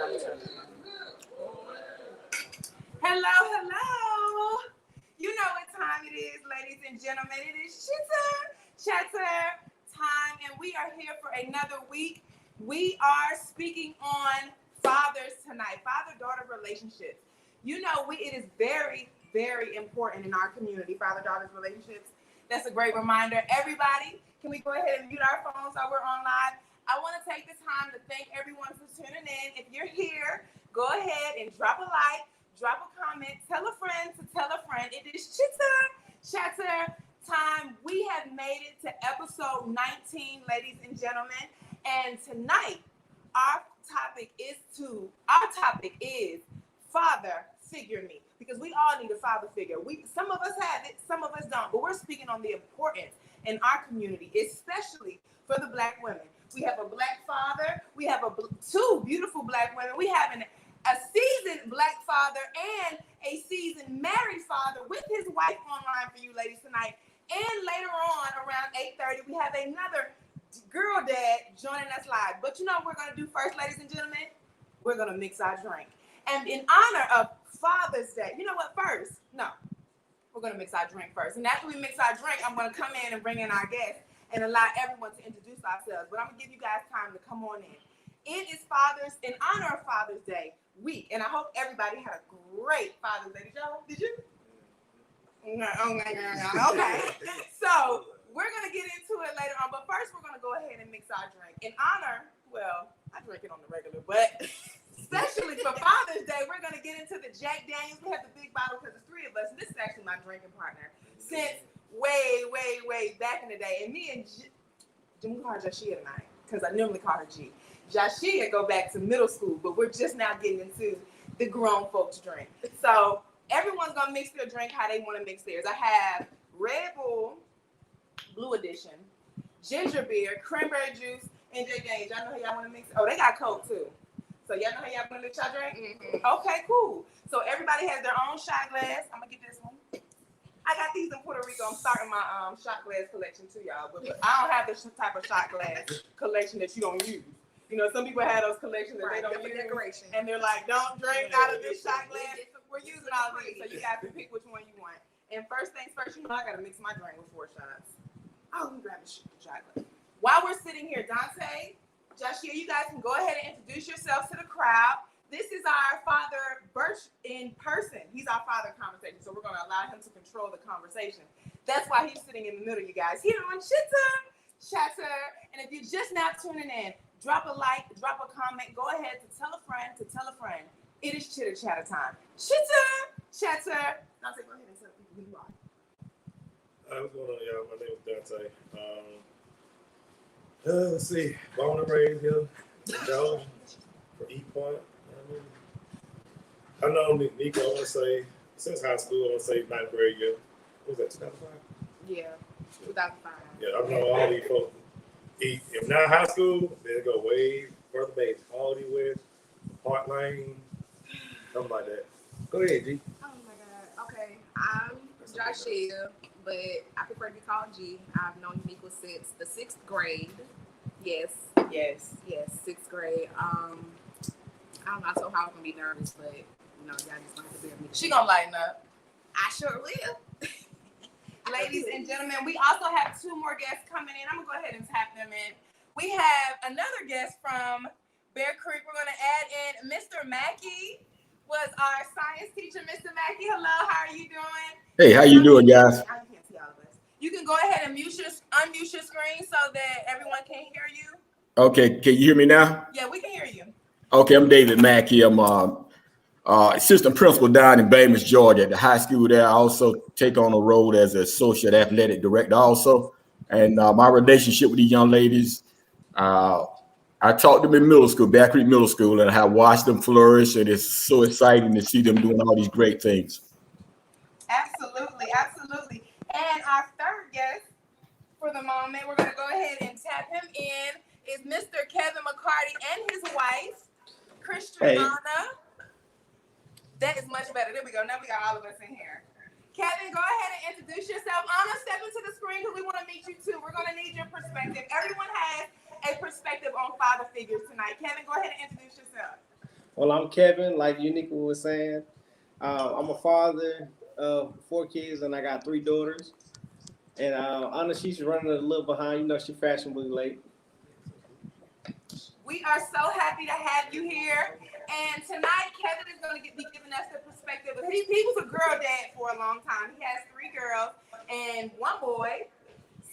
Hello, hello. You know what time it is, ladies and gentlemen. It is Chitter Chatter time, and we are here for another week. We are speaking on fathers tonight, father-daughter relationships. You know, it is very, very important in our community, father-daughter relationships. That's a great reminder. Everybody, can we go ahead and mute our phones while we're on live? I want to take the time to thank everyone for tuning in. If you're here, go ahead and drop a like, drop a comment, tell a friend to tell a friend. It is Chitter Chatter time. We have made it to episode 19, ladies and gentlemen. And tonight, our topic is father figure me, because we all need a father figure. Some of us have it, some of us don't, but we're speaking on the importance in our community, especially for the Black women. We have a Black father. We have two beautiful Black women. We have a seasoned Black father and a seasoned married father with his wife online for you ladies tonight. And later on, around 8:30, we have another girl dad joining us live. But you know what we're going to do first, ladies and gentlemen? We're going to mix our drink. And in honor of Father's Day, you know what first? No, we're going to mix our drink first. And after we mix our drink, I'm going to come in and bring in our guests and allow everyone to introduce ourselves. But I'm going to give you guys time to come on in. It is in honor of Father's Day week. And I hope everybody had a great Father's Day. Did you? No, oh my God. Okay. So we're going to get into it later on. But first, we're going to go ahead and mix our drink. In honor, well, I drink it on the regular, but especially for Father's Day, we're going to get into the Jack Daniels. We have the big bottle because there's three of us. And this is actually my drinking partner since way back in the day. And me and we call her Jashia tonight because I normally call her G. Jashia go back to middle school, but we're just now getting into the grown folks drink. So everyone's going to mix their drink how they want to mix theirs. I have Red Bull, Blue Edition, ginger beer, cranberry juice, and Jack Daniels. Y'all know how y'all want to mix it? Oh, they got Coke too. So y'all know how y'all want to mix y'all drink? Mm-hmm. Okay, cool. So everybody has their own shot glass. I'm going to get this one. I got these in Puerto Rico. I'm starting my shot glass collection too, y'all. But I don't have this type of shot glass collection that you don't use. You know, some people have those collections that they don't use. Decoration. And they're like, don't drink out of this shot glass. We're using all these. So you guys can pick which one you want. And first things first, you know I got to mix my drink with 4 shots. Oh, let me grab the shot glass. While we're sitting here, Dante, Jashia, you guys can go ahead and introduce yourselves to the crowd. This is our father, Birch, in person. He's our father conversation, so we're going to allow him to control the conversation. That's why he's sitting in the middle, you guys. Here on Chitter Chatter. And if you're just now tuning in, drop a like, drop a comment. Go ahead to tell a friend to tell a friend. It is Chitter Chatter time. Chitter Chatter. Dante, go ahead and tell people who you are. What's going on, y'all? My name is Dante. Let's see. Born and raised here in Georgia, from E Point. I know Nico, I want to say, since high school, I want to say 9th grade year. What was that, 2005? Yeah, 2005. Yeah, I know all these folks. If not high school, they go way further back. Quality West, Park Lane, something like that. Go ahead, G. Oh my God. Okay, I'm Jashia, but I prefer to be called G. I've known Nico since the 6th grade. Yes, 6th grade. I don't know, I told her I was gonna be nervous, but you know, y'all just gonna have to bear me. She gonna lighten up. I sure will. Ladies and gentlemen, we also have 2 more guests coming in. I'm gonna go ahead and tap them in. We have another guest from Bear Creek. We're gonna add in Mr. Mackey. Was our science teacher, Mr. Mackey. Hello, how are you doing? Hey, how you doing, guys? I can't see all of us. You can go ahead and unmute your screen so that everyone can hear you. Okay, can you hear me now? Yeah, we can hear you. Okay, I'm David Mackey. I'm assistant principal down in Baymouth, Georgia, at the high school there. I also take on a role as associate athletic director also. And my relationship with these young ladies, I taught them in middle school, Bear Creek Middle School, and I watched them flourish, and it's so exciting to see them doing all these great things. Absolutely, absolutely. And our third guest for the moment, we're going to go ahead and tap him in, is Mr. Kevin McCarty and his wife, Christiana. Hey. That is much better. There we go. Now we got all of us in here. Kevin, go ahead and introduce yourself. Anna, step into the screen because we want to meet you too. We're going to need your perspective. Everyone has a perspective on father figures tonight. Kevin, go ahead and introduce yourself. Well, I'm Kevin, like Unika was saying. I'm a father of 4 kids, and I got 3 daughters. And honestly, she's running a little behind. You know, she's fashionably late. We are so happy to have you here. And tonight, Kevin is going to be giving us the perspective. He was a girl dad for a long time. He has 3 girls and 1 boy.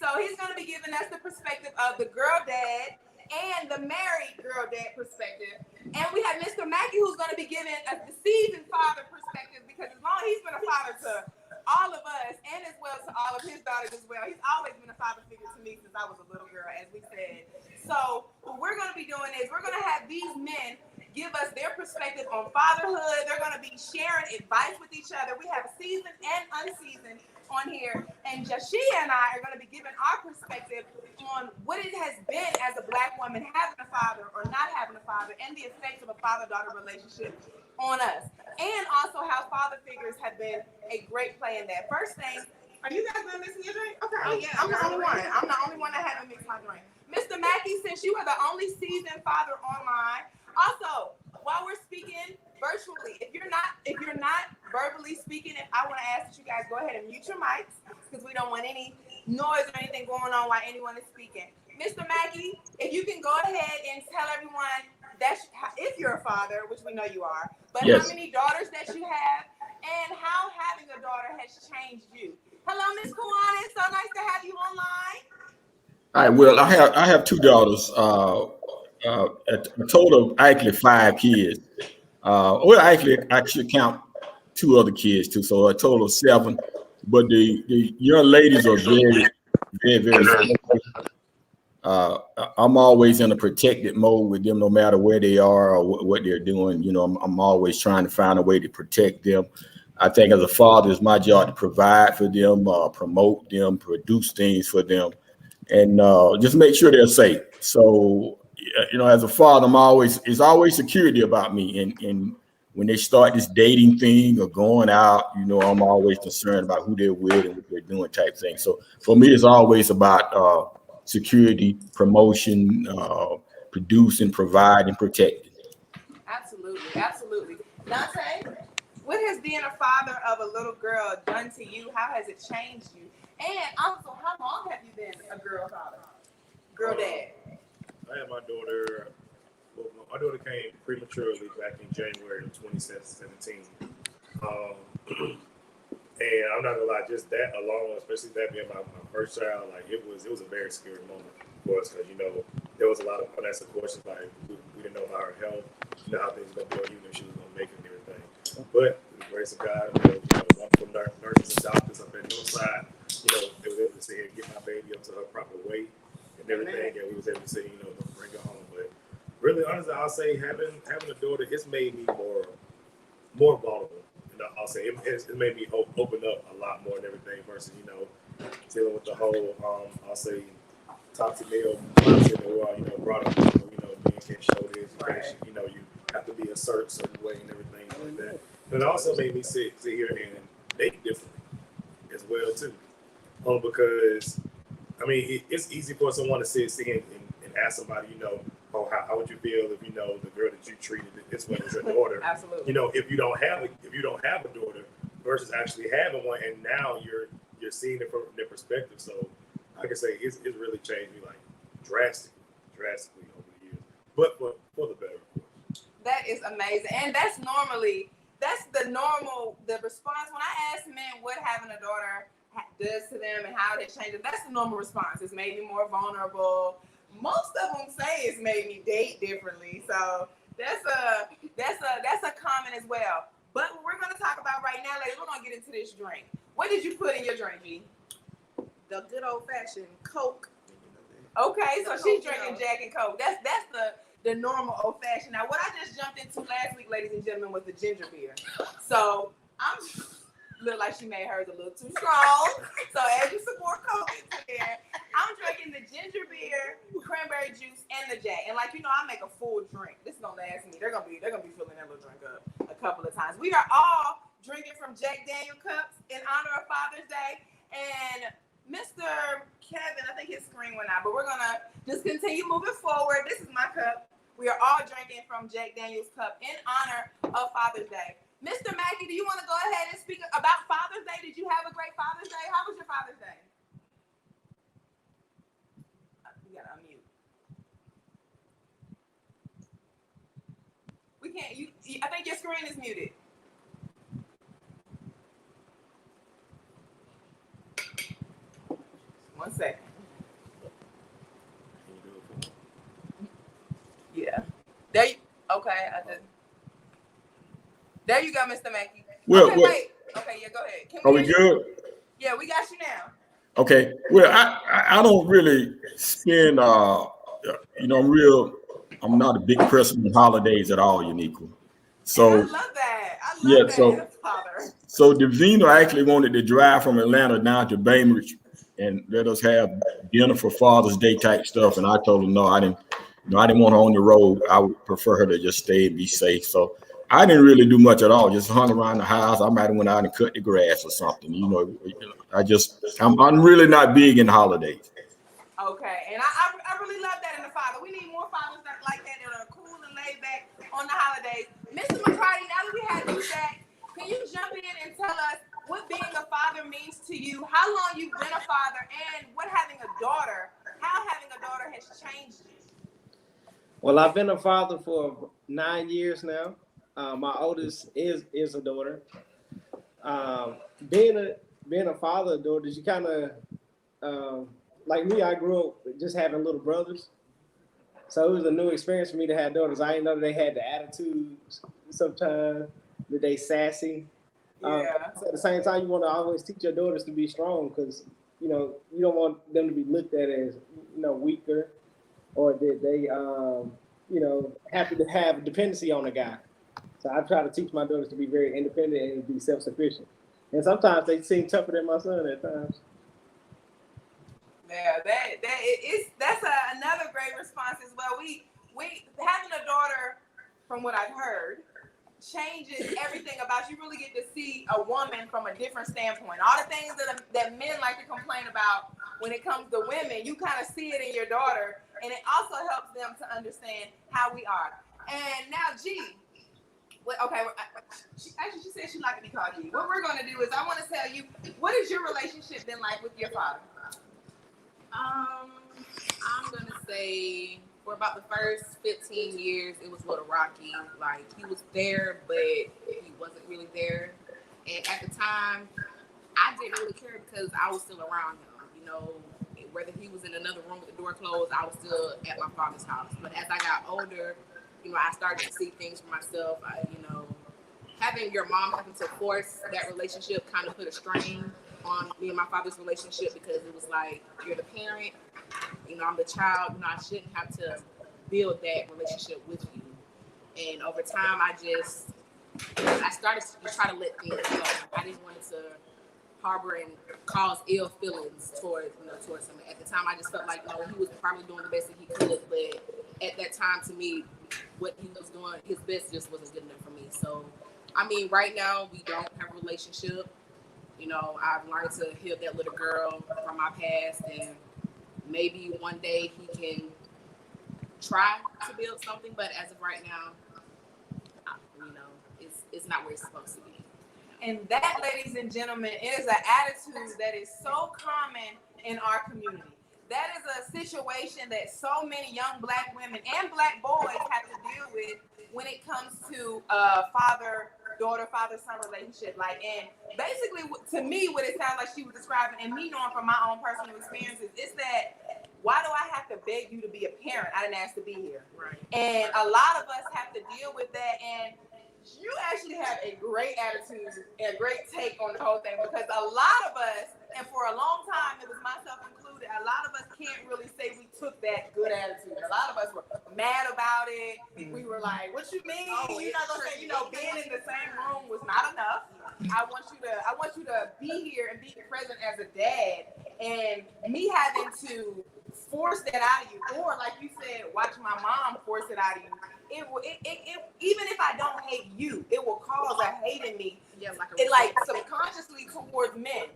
So he's going to be giving us the perspective of the girl dad and the married girl dad perspective. And we have Mr. Mackey, who's going to be giving us the seasoned father perspective, because as long as he's been a father to all of us and as well to all of his daughters as well. He's always been a father figure to me since I was a little girl, as we said. So what we're going to be doing is we're going to have these men give us their perspective on fatherhood. They're going to be sharing advice with each other. We have seasoned and unseasoned on here, and Jashia and I are going to be giving our perspective on what it has been as a Black woman having a father or not having a father, and the effects of a father-daughter relationship on us, and also how father figures have been a great play in that. First thing, are you guys going to mix your drink? Okay, oh, yeah, I'm the only one. I'm the only one that haven't mixed my drink. Mr. Mackey, since you are the only seasoned father online, also, while we're speaking virtually, if you're not verbally speaking, if I want to ask that you guys go ahead and mute your mics, because we don't want any noise or anything going on while anyone is speaking. Mr. Mackey, if you can go ahead and tell everyone if you're a father, which we know you are, but Yes. how many daughters that you have and how having a daughter has changed you. Hello, Miss Kwan. It's so nice to have you online. All right. Well, I have 2 daughters. A total of actually 5 kids. Well, actually, I should count 2 other kids too, so a total of 7. But the young ladies are very, very, very special. I'm always in a protected mode with them, no matter where they are or what they're doing. You know, I'm always trying to find a way to protect them. I think as a father, it's my job to provide for them, promote them, produce things for them, and just make sure they're safe. So, you know, as a father, it's always security about me. And when they start this dating thing or going out, you know, I'm always concerned about who they're with and what they're doing type thing. So for me, it's always about security, promotion, producing, providing, protecting. Absolutely. Nante, what has being a father of a little girl done to you? How has it changed you? And also, how long have you been a girl father? Girl dad? I had my daughter. Well, my daughter came prematurely back in January of 2017. And I'm not gonna lie, just that alone, especially that being my first child, like it was a very scary moment for us, because there was a lot of unanswered questions. Like we didn't know about her health, how things were gonna go, if she was gonna make it and everything. But with the grace of God, wonderful nurses and doctors up at Northside, they were able to sit here and get my baby up to her proper weight and everything, and we was able to say, bring her home. But really, honestly, I'll say having a daughter, it's made me more vulnerable. I'll say it made me open up a lot more and everything versus dealing with the whole I'll say toxic male mindset that brought up men can't show this, you have to be a certain way and everything like that. But it also made me sit here and date differently as well too, because I mean it's easy for someone to sit and ask somebody how would you feel if the girl that you treated this way is your daughter. Absolutely. If you don't have a daughter versus actually having one, and now you're seeing it from their perspective. So I can say it's really changed me like drastically over the years, but for the better, of course. That is amazing, and that's the response when I ask men what having a daughter does to them and how it changes. That's the normal response. It's made me more vulnerable. Most of them say it's made me date differently. So that's a comment as well. But what we're going to talk about right now, ladies, we're going to get into this drink. What did you put in your drink, G? The good old fashioned Coke. Okay, so she's drinking Jack and Coke. That's the normal old fashioned. Now, what I just jumped into last week, ladies and gentlemen, was the ginger beer. So I'm look like she made hers a little too strong. So add you some more Coke into there. I'm drinking the ginger beer, cranberry juice, and the Jack. And I make a full drink. This is gonna last me. They're gonna be filling that little drink up a couple of times. We are all drinking from Jack Daniel cups in honor of Father's Day. And Mr. Kevin, I think his screen went out, but we're gonna just continue moving forward. This is my cup We are all drinking from Jack Daniel's cup in honor of Father's Day. Mr. Mackey, do you want to go ahead and speak about Father's Day? Did you have a great Father's Day? How was your Father's Day? You gotta unmute. We can't. I think your screen is muted. One second. Yeah. There you. Okay. There you go, Mr. Mackey. Well, okay, wait. Okay, yeah, go ahead. Are we good? Yeah, we got you now. Okay. Well, I don't really spend I'm not a big person on holidays at all, Uniqua. So and I love that. I love that in a father. So Davina actually wanted to drive from Atlanta down to Bainbridge and let us have dinner for Father's Day type stuff. And I told her no, I didn't want her on the road. I would prefer her to just stay and be safe. So I didn't really do much at all. Just hung around the house. I might have went out and cut the grass or something. I'm really not big in holidays. Okay, and I really love that in a father. We need more fathers like that are cool and laid back on the holidays. Mr. McCarty, now that we have you back, can you jump in and tell us what being a father means to you, how long you've been a father, and how having a daughter has changed you? Well, I've been a father for 9 years now. My oldest is a daughter. Being a father of daughters, you kind of like me. I grew up just having little brothers, so it was a new experience for me to have daughters. I didn't know they had the attitudes sometimes, that they sassy. So at the same time, you want to always teach your daughters to be strong because you don't want them to be looked at as weaker, or that they have to have dependency on a guy. So I try to teach my daughters to be very independent and be self-sufficient. And sometimes they seem tougher than my son at times. Yeah, that's another great response as well. We having a daughter, from what I've heard, changes everything about you. Really get to see a woman from a different standpoint. All the things that men like to complain about when it comes to women, you kind of see it in your daughter, and it also helps them to understand how we are. And now, G. Okay, she said she'd like to be called G. What we're going to do is I want to tell you, what has your relationship been like with your father? I'm going to say for about the first 15 years, it was a little rocky. Like, he was there, but he wasn't really there. And at the time, I didn't really care because I was still around him. Whether he was in another room with the door closed, I was still at my father's house. But as I got older, I started to see things for myself. Having your mom having to force that relationship kind of put a strain on me and my father's relationship, because it was like, you're the parent, I'm the child, I shouldn't have to build that relationship with you. And over time, I started to try to let things go. I didn't want to harbor and cause ill feelings towards him. At the time, I just felt like, he was probably doing the best that he could, but at that time, to me, what he was doing, his best just wasn't good enough for me. So, right now, we don't have a relationship. I've learned to heal that little girl from my past, and maybe one day he can try to build something, but as of right now, it's not where it's supposed to be. And that, ladies and gentlemen, is an attitude that is so common in our community. That is a situation that so many young Black women and Black boys have to deal with when it comes to father-daughter, father-son relationship. And basically, to me, what it sounds like she was describing, and me knowing from my own personal experiences, is that, why do I have to beg you to be a parent? I didn't ask to be here. Right. And a lot of us have to deal with that. And you actually have a great attitude and a great take on the whole thing, because a lot of us, and for a long time, it was myself included, a lot of us can't really say we took that good attitude. A lot of us were mad about it. We were like, what you mean? You're not gonna say, being in the same room was not enough. I want you to be here and be present as a dad. And me having to force that out of you, or like you said, watch my mom force it out of you. It even if I don't hate you, it will cause a hate in me. Yeah, like subconsciously towards men,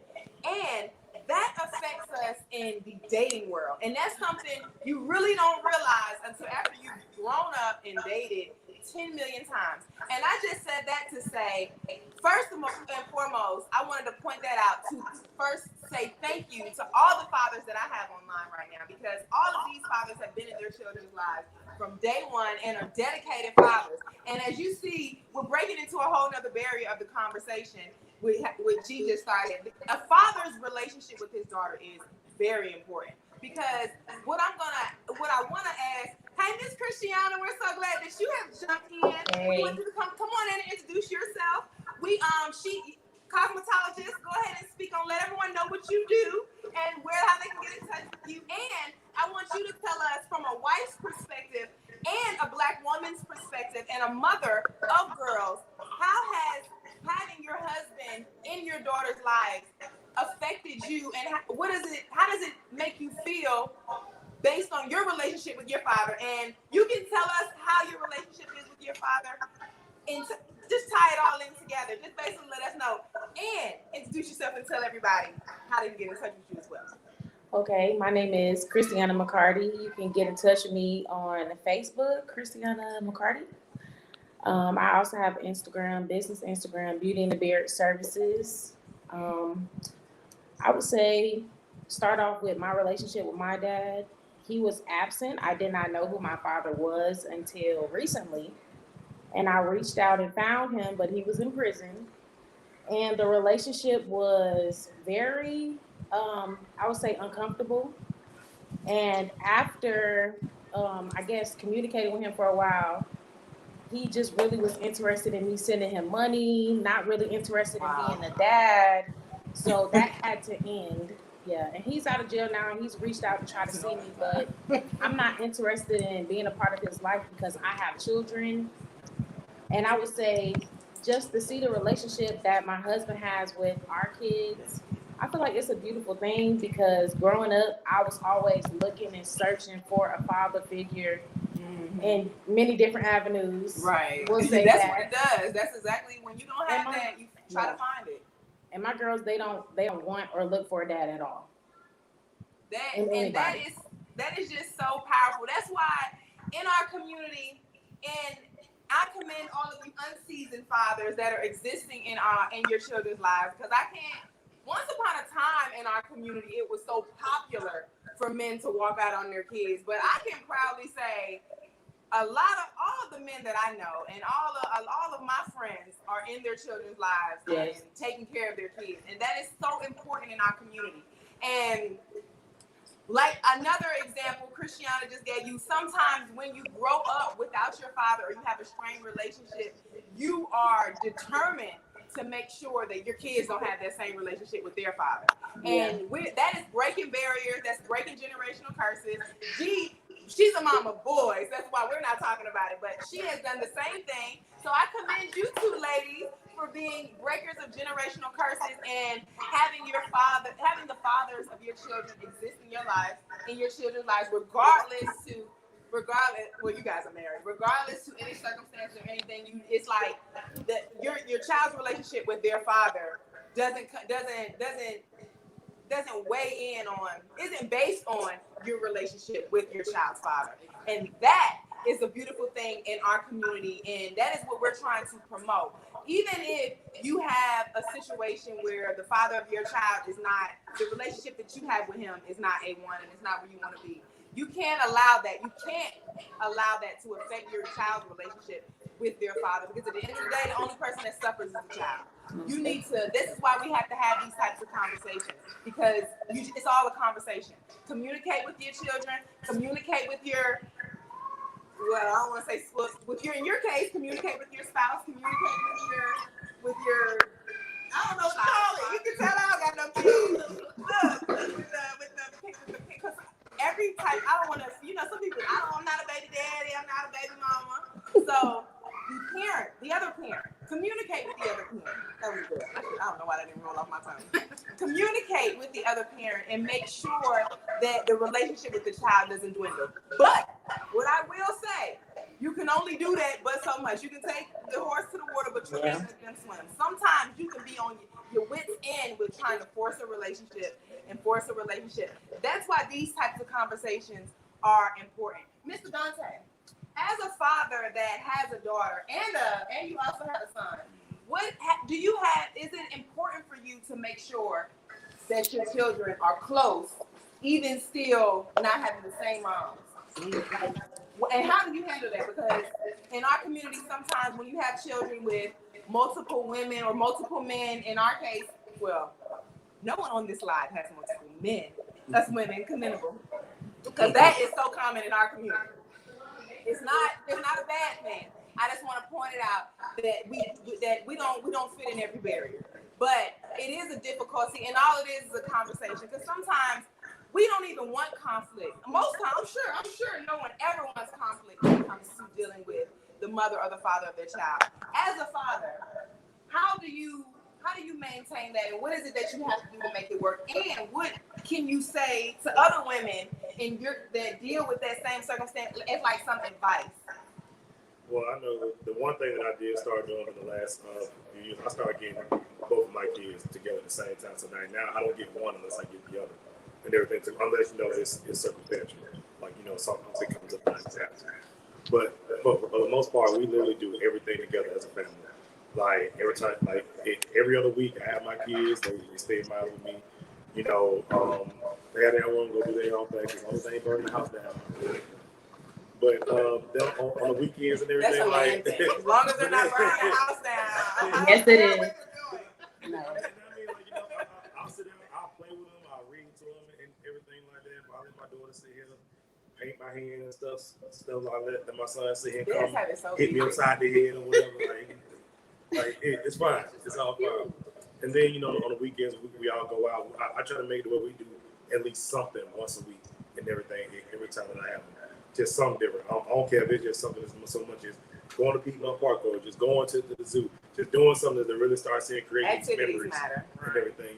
and that affects us in the dating world. And that's something you really don't realize until after you've grown up and dated 10 million times. And I just said that to say, first and foremost, I wanted to point that out to first say thank you to all the fathers that I have online right now, because all of these fathers have been in their children's lives from day one and are dedicated fathers. And as you see, we're breaking into a whole nother barrier of the conversation with G just started. A father's relationship with his daughter is very important, because what I want to ask, hey, Miss Christiana, we're so glad that you have jumped in. Hey. We want you to come on in and introduce yourself. She cosmetologist, go ahead and speak on, let everyone know what you do and how they can get in touch with you. And I want you to tell us from a wife's perspective and a Black woman's perspective and a mother of girls, how has having your husband in your daughter's lives affected you, and how does it make you feel based on your relationship with your father? And you can tell us how your relationship is with your father, and just tie it all in together. Just basically let us know, and introduce yourself and tell everybody how they can get in touch with you as well. Okay, my name is Christiana McCarty. You can get in touch with me on Facebook, Christiana McCarty. I also have Instagram, business Instagram, Beauty and the Beard Services. I would say start off with my relationship with my dad. He was absent. I did not know who my father was until recently. And I reached out and found him, but he was in prison. And the relationship was very, I would say, uncomfortable. And after, I guess, communicating with him for a while, he just really was interested in me sending him money, not really interested in being a dad. So that had to end. Yeah, and he's out of jail now, and he's reached out to try to see me, but I'm not interested in being a part of his life because I have children. And I would say just to see the relationship that my husband has with our kids, I feel like it's a beautiful thing, because growing up, I was always looking and searching for a father figure in many different avenues. Right. We'll say That's that. what it does. That's exactly, when you don't have that, you try to find it. And my girls, they don't want or look for a dad at all. That is just so powerful. That's why in our community, and I commend all of you unseasoned fathers that are existing in your children's lives, because once upon a time in our community, it was so popular for men to walk out on their kids. But I can proudly say all of the men that I know and all of my friends are in their children's lives and taking care of their kids. And that is so important in our community. And like another example Christiana just gave you, sometimes when you grow up without your father or you have a strained relationship, you are determined to make sure that your kids don't have that same relationship with their father. And that is breaking barriers, that's breaking generational curses. She's a mom of boys, that's why we're not talking about it, but she has done the same thing. So I commend you two ladies for being breakers of generational curses and having the fathers of your children exist in your lives, in your children's lives, regardless, well, you guys are married, regardless to any circumstance or anything. It's like your child's relationship with their father isn't based on your relationship with your child's father. And that is a beautiful thing in our community, and that is what we're trying to promote. Even if you have a situation where the father of your child is not, the relationship that you have with him is not A1 and it's not where you want to be, you can't allow that. You can't allow that to affect your child's relationship with their father, because at the end of the day, the only person that suffers is the child. You need to, this is why we have to have these types of conversations, because it's all a conversation. Communicate with your children, communicate with your, well, I don't want to say in your case, communicate with your spouse, communicate with your I don't know what to call it. You can tell I don't got no kids. Look, because every type, I don't want to, some people, I'm not a baby daddy, I'm not a baby mama. So the other parent, communicate with the other parent. That was good. I don't know why that didn't roll off my tongue. Communicate with the other parent and make sure that the relationship with the child doesn't dwindle. But what I will say, you can only do that but so much. You can take the horse to the water, but you can't let them swim. Sometimes you can be on your wit's end with trying to force a relationship. That's why these types of conversations are important. Mr. Dante, as a father that has a daughter and you also have a son, do you have? Is it important for you to make sure that your children are close, even still not having the same moms? And how do you handle that? Because in our community, sometimes when you have children with multiple women or multiple men, in our case, well, no one on this live has multiple men. That's women, commendable, because that is so common in our community. It's not a bad thing. I just want to point it out that we don't fit in every barrier, but it is a difficulty, and all it is a conversation. Because sometimes we don't even want conflict. Most times, I'm sure no one ever wants conflict when it comes to dealing with the mother or the father of their child. As a father, how do you maintain that, and what is it that you have to do to make it work? And what can you say to other women that deal with that same circumstance as like some advice? Well, I know the one thing that I did start doing in the last few years, I started getting both of my kids together at the same time. So now I don't get one unless I get the other, and everything. Unless it's circumstantial, like something comes up like that. But for the most part, we literally do everything together as a family. Like every other week, I have my kids. They stay in my house with me. They have their own go do their own thing as long as they ain't burning the house down. But on the weekends and everything, that's a man thing. As long as they're not burning the house down. Yes, it is. No. I'll sit down, I'll play with them, I'll read to them and everything like that. I'll let my daughter sit here, paint my hand and stuff like that. Then my son sit here and hit me upside the head or whatever. It's fine. It's all fine. And then, on the weekends, we all go out. I try to make it where we do at least something once a week and everything, every time that I have them. Just something different. I don't care if it's just something as so much as going to Piedmont Park or just going to the zoo, just doing something that really starts to create memories matter. And everything,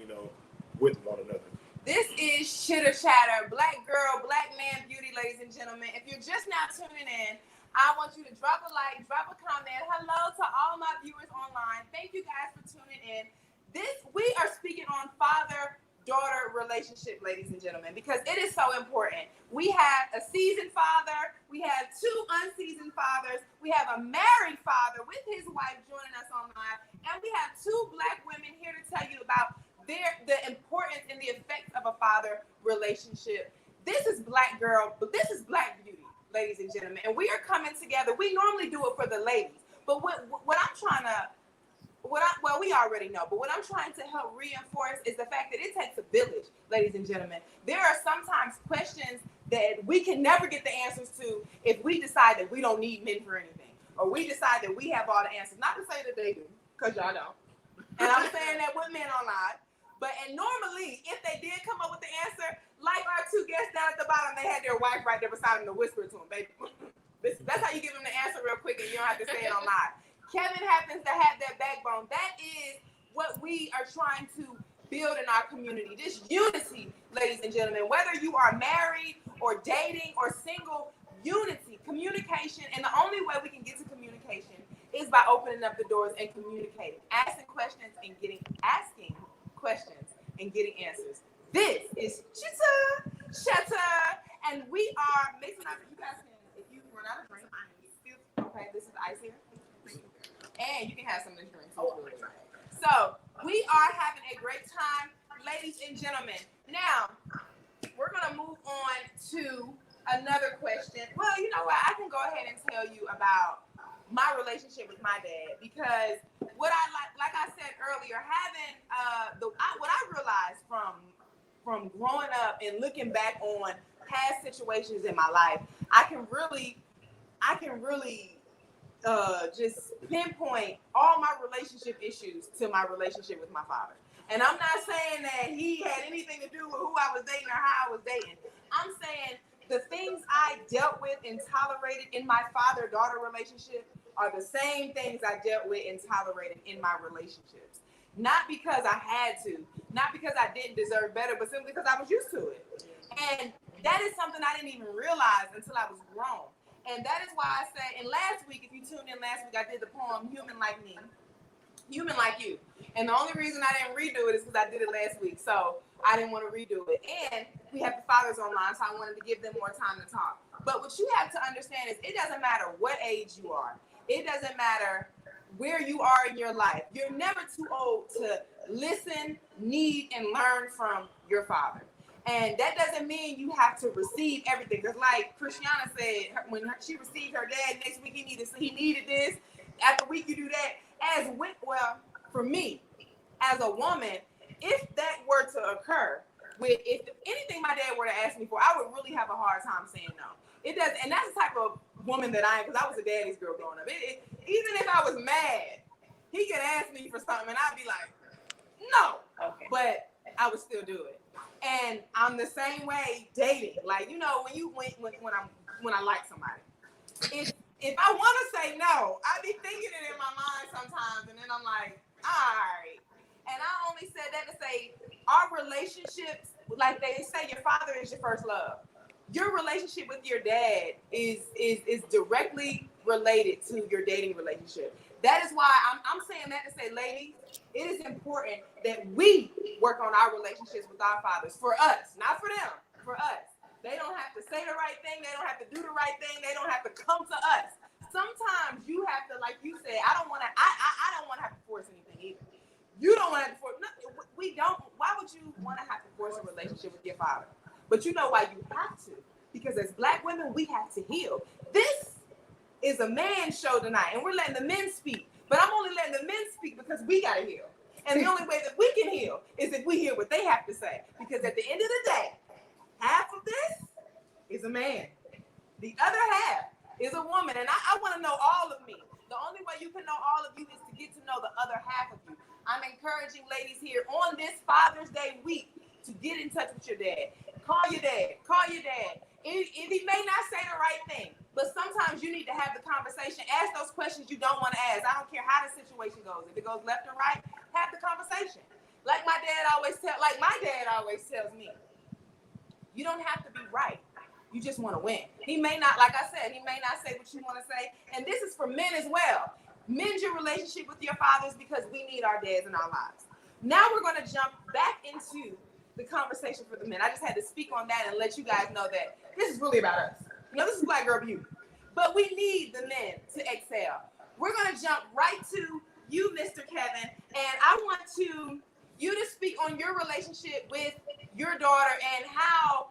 with one another. This is Chitter Chatter, Black Girl, Black Man Beauty, ladies and gentlemen. If you're just now tuning in, I want you to drop a like, drop a comment. Hello to all my viewers online. Thank you guys for tuning in. We are speaking on father-daughter relationship, ladies and gentlemen, because it is so important. We have a seasoned father. We have two unseasoned fathers. We have a married father with his wife joining us online. And we have two Black women here to tell you about the importance and the effects of a father relationship. This is Black Girl, but this is Black Beauty, ladies and gentlemen. And we are coming together. We normally do it for the ladies. But what I'm trying to we already know, but what I'm trying to help reinforce is the fact that it takes a village, ladies and gentlemen. There are sometimes questions that we can never get the answers to if we decide that we don't need men for anything, or we decide that we have all the answers. Not to say that they do, because y'all don't. And I'm saying that with men online. And normally, if they did come up with the answer, like our two guests down at the bottom, they had their wife right there beside them to whisper to them, baby. That's how you give them the answer real quick, and you don't have to say it on live. Kevin happens to have that backbone. That is what we are trying to build in our community. This unity, ladies and gentlemen, whether you are married or dating or single, unity, communication. And the only way we can get to communication is by opening up the doors and communicating, asking questions and getting answers. This is Chitter Chatter, and we are mixing up. You guys can, if you run out of drink, okay, this is ice here. And you can have some of this drink too. So we are having a great time, ladies and gentlemen. Now, we're going to move on to another question. Well, you know what? I can go ahead and tell you about my relationship with my dad, because what I like I said earlier, having what I realized from growing up and looking back on past situations in my life, I can really just pinpoint all my relationship issues to my relationship with my father. And I'm not saying that he had anything to do with who I was dating or how I was dating. I'm saying the things I dealt with and tolerated in my father-daughter relationship are the same things I dealt with and tolerated in my relationships. Not because I had to, not because I didn't deserve better, but simply because I was used to it. And that is something I didn't even realize until I was grown. And that is why I say, and last week, if you tuned in last week, I did the poem, Human Like Me, Human Like You. And the only reason I didn't redo it is because I did it last week. So I didn't want to redo it. And we have the fathers online, so I wanted to give them more time to talk. But what you have to understand is it doesn't matter what age you are. It doesn't matter where you are in your life. You're never too old to listen, need, and learn from your father. And that doesn't mean you have to receive everything. Because like Christiana said, when she received her dad, next week he needed this. After a week you do that. Well, for me, as a woman, if that were to occur, if anything my dad were to ask me for, I would really have a hard time saying no. It does, and that's the type of woman that I am, because I was a daddy's girl growing up. Even if I was mad, he could ask me for something, and I'd be like, no. Okay. But I would still do it. And I'm the same way dating. Like, you know, when I like somebody, if I want to say no, I be thinking it in my mind sometimes, and then I'm like, all right. And I only said that to say our relationships, like they say, your father is your first love. Your relationship with your dad is directly related to your dating relationship. That is why I'm saying that to say, ladies, it is important that we work on our relationships with our fathers, for us, not for them, for us. They don't have to say the right thing. They don't have to do the right thing. They don't have to come to us. Sometimes you have to, like you said, I don't want to have to force anything either. You don't want to have to force. No, we don't. Why would you want to have to force a relationship with your father? But you know why you have to? Because as Black women, we have to heal. This is a man's show tonight, and we're letting the men speak. But I'm only letting the men speak because we got to heal. And the only way that we can heal is if we hear what they have to say. Because at the end of the day, half of this is a man. The other half is a woman. And I want to know all of me. The only way you can know all of you is to get to know the other half of you. I'm encouraging ladies here on this Father's Day week to get in touch with your dad. Call your dad. Call your dad. If he may not say the right thing, but sometimes you need to have the conversation. Ask those questions you don't want to ask. I don't care how the situation goes. If it goes left or right, have the conversation. Like my dad always tells me, you don't have to be right. You just want to win. He may not, like I said, he may not say what you want to say. And this is for men as well. Mend your relationship with your fathers because we need our dads in our lives. Now we're going to jump back into the conversation for the men. I just had to speak on that and let you guys know that this is really about us. You know, this is Black Girl Beauty. But we need the men to excel. We're going to jump right to you, Mr. Kevin. And I want you to speak on your relationship with your daughter and how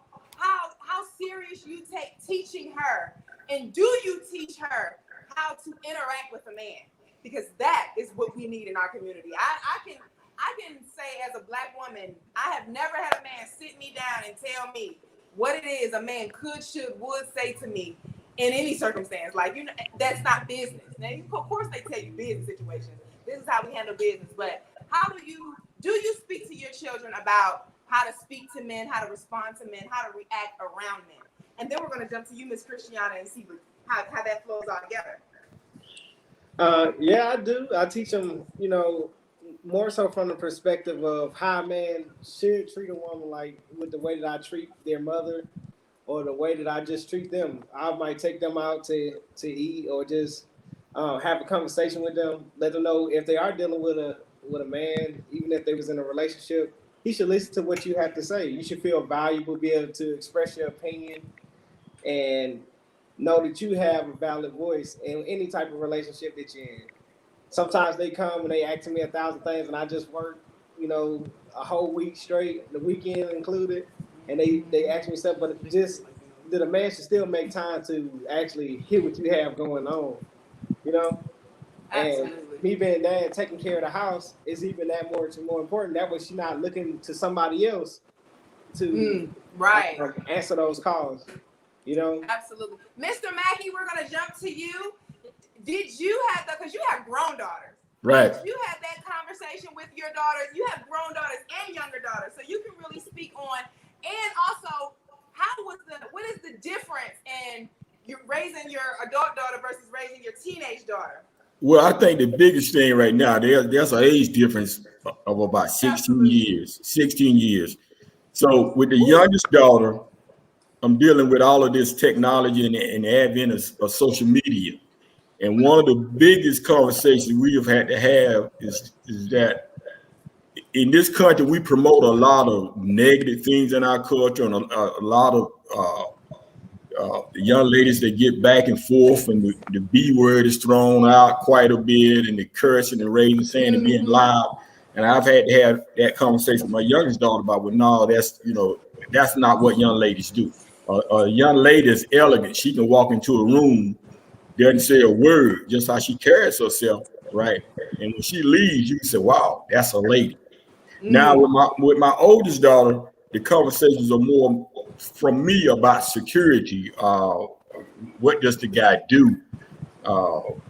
serious you take teaching her. And do you teach her how to interact with a man? Because that is what we need in our community. I can say as a Black woman, I have never had a man sit me down and tell me what it is a man could, should, would say to me in any circumstance. Like, you know, that's not business. Now, of course they tell you business situations. This is how we handle business. But how do you speak to your children about how to speak to men, how to respond to men, how to react around men? And then we're going to jump to you, Miss Christiana, and see how that flows all together. Yeah, I do. I teach them, you know, more so from the perspective of how a man should treat a woman, like with the way that I treat their mother or the way that I just treat them. I might take them out to eat or just have a conversation with them, let them know if they are dealing with a man, even if they was in a relationship, he should listen to what you have to say. You should feel valuable, be able to express your opinion, and know that you have a valid voice in any type of relationship that you're in. Sometimes they come and they ask me 1,000 things, and I just work, you know, a whole week straight, the weekend included, and they ask me stuff, but just that a man should still make time to actually hear what you have going on, you know? Absolutely. And me being dad, taking care of the house is even that more important. That way she's not looking to somebody else to answer those calls, you know? Absolutely. Mr. Mackey, we're going to jump to you. Did you have because you have grown daughters. Right. Did you had that conversation with your daughters? You have grown daughters and younger daughters, so you can really speak on. And also, what is the difference in you raising your adult daughter versus raising your teenage daughter? Well, I think the biggest thing right now, there's an age difference of about 16 years. 16 years. So with the youngest daughter, I'm dealing with all of this technology and the advent of social media. And one of the biggest conversations we have had to have is that in this country, we promote a lot of negative things in our culture and a lot of the young ladies that get back and forth, and the B word is thrown out quite a bit, and the cursing and raising, saying and being loud. And I've had to have that conversation with my youngest daughter about, well, no, that's not what young ladies do. A young lady is elegant. She can walk into a room, doesn't say a word, just how she carries herself, right? And when she leaves, you can say, wow, that's a lady. Now with my oldest daughter, the conversations are more from me about security. What does the guy do? Do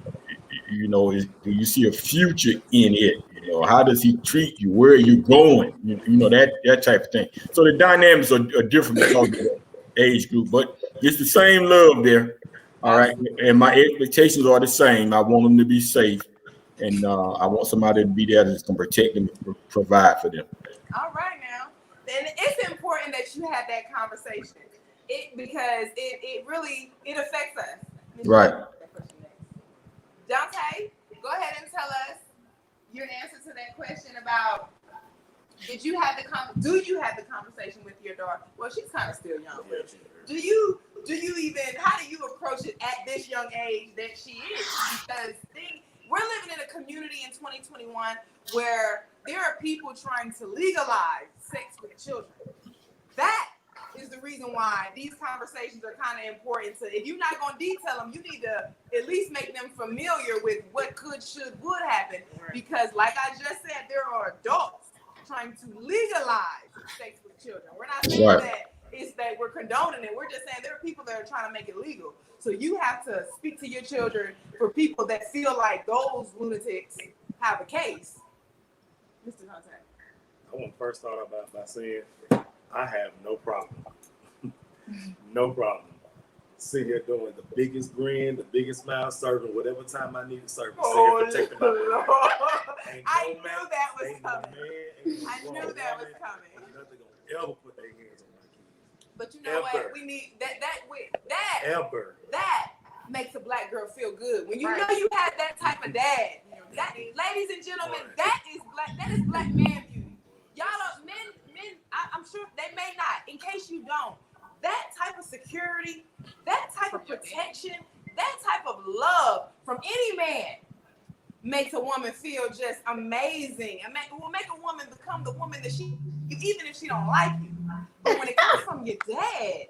you see a future in it? How does he treat you? Where are you going? That type of thing. So the dynamics are different because of the age group, but it's the same love there. All right. And my expectations are the same. I want them to be safe. And I want somebody to be there that's going to protect them and provide for them. All right now. Then it's important that you have that conversation. Because it really affects us. Right. Dante, go ahead and tell us your answer to that question about do you have the conversation with your daughter? Well, she's kind of still young. Do you even, how do you approach it at this young age that she is? Because we're living in a community in 2021 where there are people trying to legalize sex with children. That is the reason why these conversations are kind of important. So if you're not going to detail them, you need to at least make them familiar with what could, should, would happen. Right. Because like I just said, there are adults trying to legalize sex with children. We're not saying that we're condoning it. We're just saying there are people that are trying to make it legal. So you have to speak to your children for people that feel like those lunatics have a case. Mr. Hunter. I want to first start out by saying I have no problem. No problem. Sit here doing the biggest grin, the biggest smile, serving whatever time I need to serve. Oh, I knew that was coming. I knew that was coming. Nothing gonna ever put their hands on my kids. But you know what? We need that makes a black girl feel good. When you know you have that type of dad. That, ladies and gentlemen, that is black man beauty. Y'all don't, men, I'm sure they may not, in case you don't. That type of security, that type of protection, that type of love from any man makes a woman feel just amazing. It will make a woman become the woman that she, even if she don't like you. But when it comes from your dad,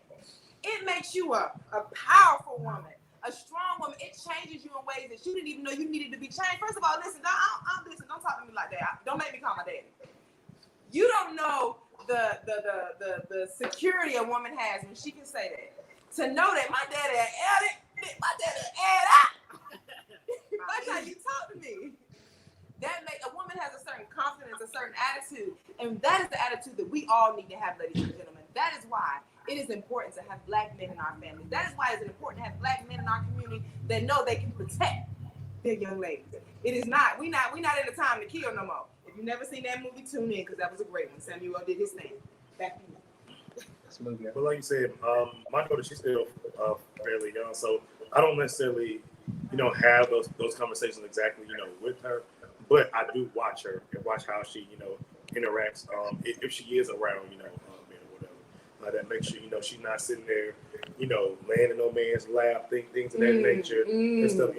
it makes you a powerful woman, a strong woman. It changes you in ways that you didn't even know you needed to be changed. First of all, listen, don't talk to me like that. Don't make me call my daddy. You don't know the security a woman has when she can say that. To know that my daddy had out. That's how you talk to me. A woman has a certain confidence, a certain attitude, and that is the attitude that we all need to have, ladies and gentlemen. That is why it is important to have black men in our family. That is why it's important to have black men in our community that know they can protect their young ladies. It is not. We not in the time to kill no more. If you've never seen that movie, tune in because that was a great one. Samuel did his thing. Back to you. But like you said, my daughter, she's still fairly young, so I don't necessarily, have those conversations exactly, with her. But I do watch her and watch how she, interacts. If she is around, men or whatever, that makes sure, she's not sitting there, laying in no man's lap, things of that nature and stuff,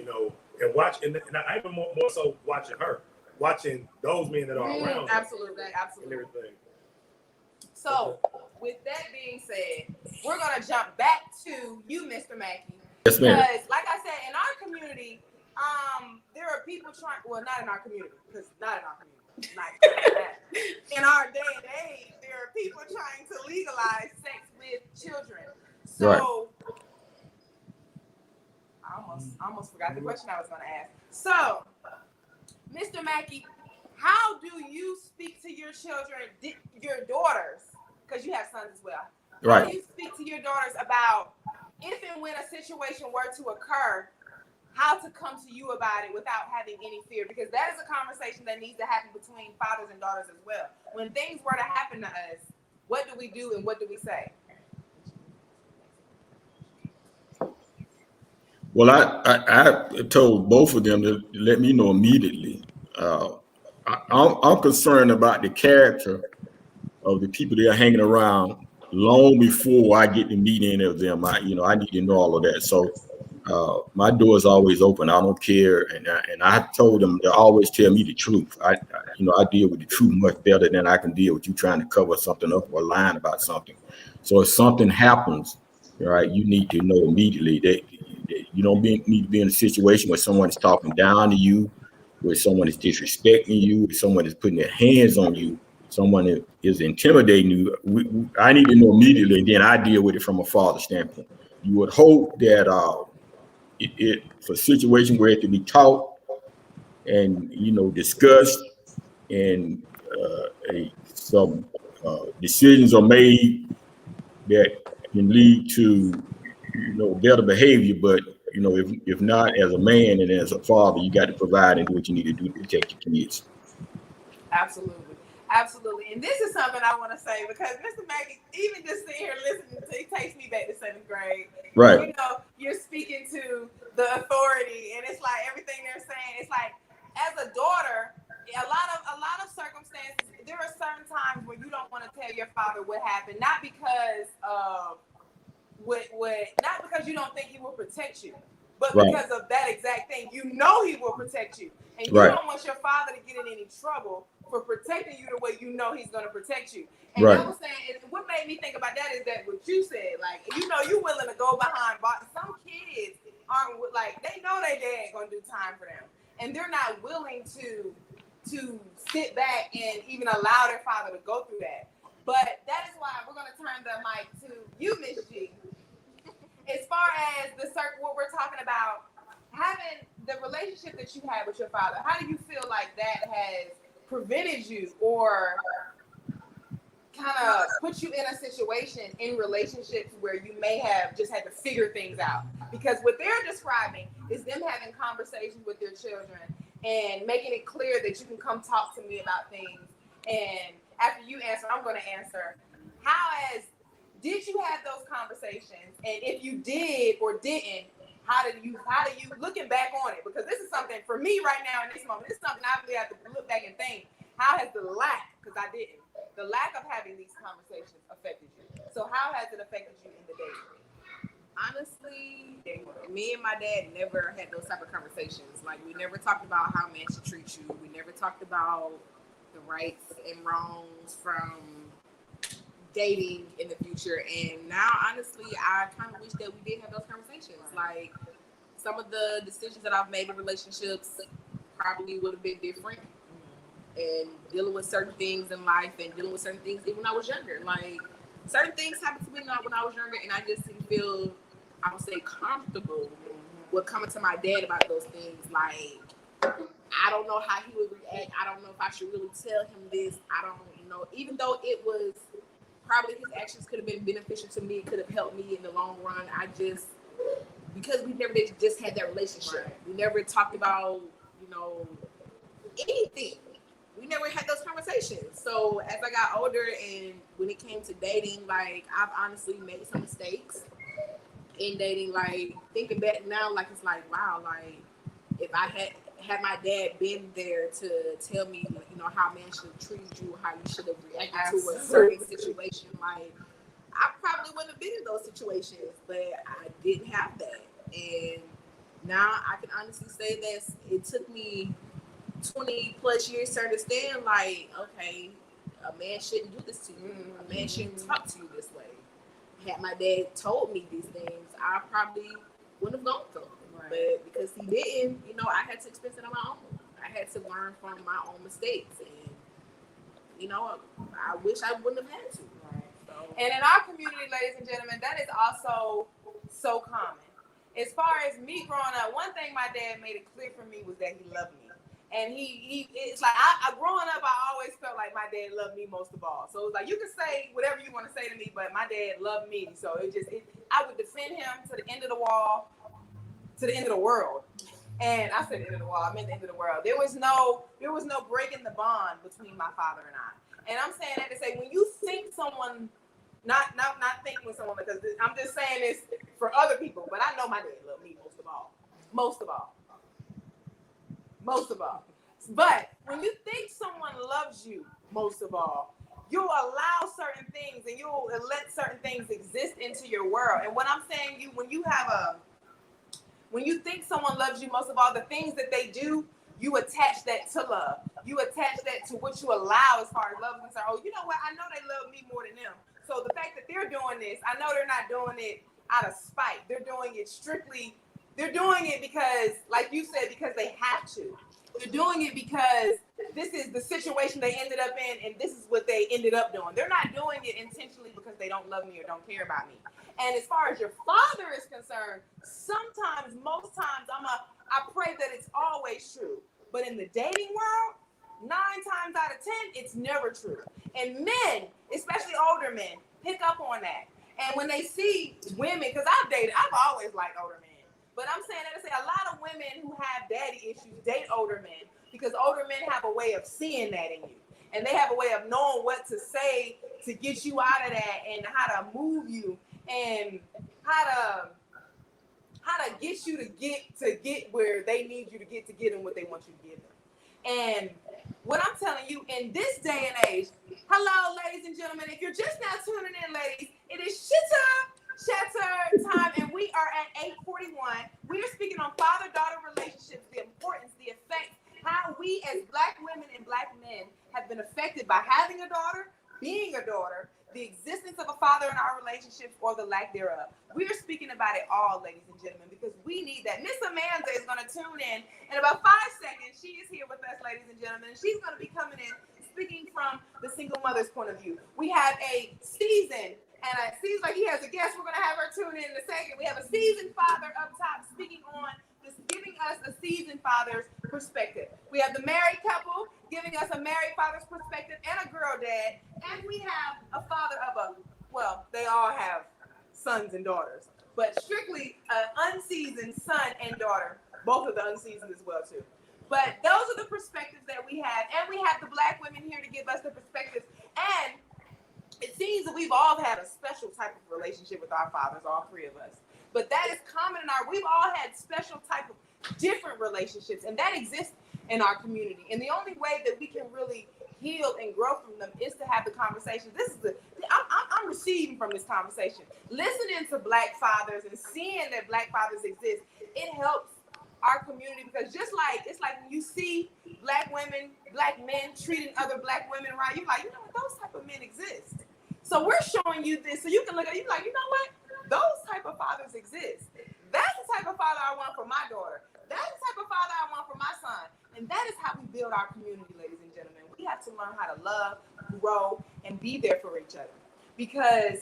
and watch, and I even more so watching those men that are around her. Absolutely. And everything. So, with that being said, we're gonna jump back to you, Mr. Mackey. Yes, ma'am. Because, like I said, in our community, there are people trying. Well, not in our community, because not in our community. Not in our day and age, there are people trying to legalize sex with children. So, I almost forgot the question I was going to ask. So, Mr. Mackey, how do you speak to your children, your daughters, because you have sons as well? Right. How do you speak to your daughters about if and when a situation were to occur, how to come to you about it without having any fear? Because that is a conversation that needs to happen between fathers and daughters as well. When things were to happen to us, what do we do and what do we say? Well, I told both of them to let me know immediately. I'm concerned about the character of the people that are hanging around long before I get to meet any of them. I need to know all of that. So my door is always open. I don't care, and I told them to always tell me the truth. I deal with the truth much better than I can deal with you trying to cover something up or lying about something. So if something happens, right, you need to know immediately that you don't need to be in a situation where someone is talking down to you, where someone is disrespecting you, where someone is putting their hands on you, someone is intimidating you. I need to know immediately, and then I deal with it from a father standpoint. You would hope that it's a situation where it can be taught and discussed, and some decisions are made that can lead to better behavior. But if not, as a man and as a father, you got to provide and do what you need to do to protect your kids. Absolutely. Absolutely. And this is something I want to say because Mr. Mackey, even just sitting here listening to it takes me back to 7th grade. Right. You're speaking to the authority, and it's like everything they're saying. It's like, as a daughter, a lot of circumstances, there are certain times where you don't want to tell your father what happened, not because of not because you don't think he will protect you, but because of that exact thing. He will protect you, and you don't want your father to get in any trouble for protecting you the way he's going to protect you. And I was saying, what made me think about that is that what you said, like, you willing to go behind bars. Some kids aren't they know their dad ain't gonna do time for them, and they're not willing to sit back and even allow their father to go through that. But that is why we're gonna turn the mic to you, Miss G. As far as what we're talking about, having the relationship that you had with your father, how do you feel like that has prevented you or kind of put you in a situation in relationships where you may have just had to figure things out? Because what they're describing is them having conversations with their children and making it clear that you can come talk to me about things. And after you answer, I'm going to answer. Did you have those conversations? And if you did or didn't, how do you looking back on it? Because this is something for me right now in this moment. This is something I really have to look back and think. How has the lack of having these conversations affected you? So how has it affected you in the dating? Honestly, me and my dad never had those type of conversations. Like, we never talked about how a man should treat you. We never talked about the rights and wrongs from dating in the future. And now, honestly, I kind of wish that we did have those conversations. Like, some of the decisions that I've made in relationships probably would have been different, and dealing with certain things in life and dealing with certain things even when I was younger. Like, certain things happened to me when I was younger, and I just didn't feel, I would say, comfortable with coming to my dad about those things. Like, I don't know how he would react. I don't know if I should really tell him this. I don't know. Even though it was probably his actions could have been beneficial to me, it could have helped me in the long run. Because we never just had that relationship. Right. We never talked about, anything. We never had those conversations. So as I got older and when it came to dating, like, I've honestly made some mistakes in dating. Like, thinking back now, like, it's like, wow, like, if I had my dad been there to tell me, how a man should treat you, how you should have reacted to a certain situation, like, I probably wouldn't have been in those situations, but I didn't have that. And now I can honestly say that it took me 20 plus years to understand, like, okay, a man shouldn't do this to you. A man shouldn't talk to you this way. Had my dad told me these things, I probably wouldn't have gone through them. Right. But because he didn't, I had to experience it on my own. I had to learn from my own mistakes. And, I wish I wouldn't have had to. Right. So. And in our community, ladies and gentlemen, that is also so common. As far as me growing up, one thing my dad made it clear for me was that he loved me. And it's like, I growing up, I always felt like my dad loved me most of all. So it was like, you can say whatever you want to say to me, but my dad loved me. So I would defend him to the end of the wall, to the end of the world. And I said the end of the wall, I meant the end of the world. There was no breaking the bond between my father and I. And I'm saying that to say, when you think someone, not thinking with someone, because I'm just saying this for other people, but I know my dad loved me most of all. Most of all. But when you think someone loves you most of all, you'll allow certain things and you'll let certain things exist into your world. And what I'm saying, when you think someone loves you, most of all, the things that they do, you attach that to love. You attach that to what you allow as far as love is concerned. Oh, you know what? I know they love me more than them. So the fact that they're doing this, I know they're not doing it out of spite. They're doing it strictly. They're doing it because, like you said, because they have to. They're doing it because this is the situation they ended up in, and this is what they ended up doing. They're not doing it intentionally because they don't love me or don't care about me. And as far as your father is concerned, sometimes, most times, I pray that it's always true. But in the dating world, 9 times out of 10, it's never true. And men, especially older men, pick up on that. And when they see women, because I've always liked older men. But I'm saying that to say a lot of women who have daddy issues date older men because older men have a way of seeing that in you. And they have a way of knowing what to say to get you out of that and how to move you and how to get you to get where they need you to get them what they want you to give them. And what I'm telling you, in this day and age, hello, ladies and gentlemen, if you're just now tuning in, ladies, it is Chitter Chatter time, and we are at 8:41. We are speaking on father-daughter relationships, the importance, the effect, how we as Black women and Black men have been affected by having a daughter, being a daughter, the existence of a father in our relationships, or the lack thereof. We are speaking about it all, ladies and gentlemen, because we need that. Miss Amanda is going to tune in about 5 seconds. She is here with us, ladies and gentlemen, and she's going to be coming in, speaking from the single mother's point of view. We have a seasoned, and it seems like he has a guest. We're going to have her tune in a second. We have a seasoned father up top speaking on this, giving us a seasoned father's perspective. We have the married couple giving us a married father's perspective and a girl dad. And we have a father of they all have sons and daughters, but strictly an unseasoned son and daughter, both of the unseasoned as well too. But those are the perspectives that we have. And we have the Black women here to give us the perspectives. And it seems that we've all had a special type of relationship with our fathers, all 3 of us. But that is common we've all had special type of different relationships, and that exists in our community. And the only way that we can really heal and grow from them is to have the conversation. I'm receiving from this conversation. Listening to Black fathers and seeing that Black fathers exist, it helps our community, because it's like when you see Black women, Black men treating other Black women right, you're like, you know what, those type of men exist. So we're showing you this so you can look at it, you're like, you know what, those type of fathers exist. That's the type of father I want for my daughter. That's the type of father I want for my son. And that is how we build our community, ladies and gentlemen. We have to learn how to love, grow, and be there for each other. Because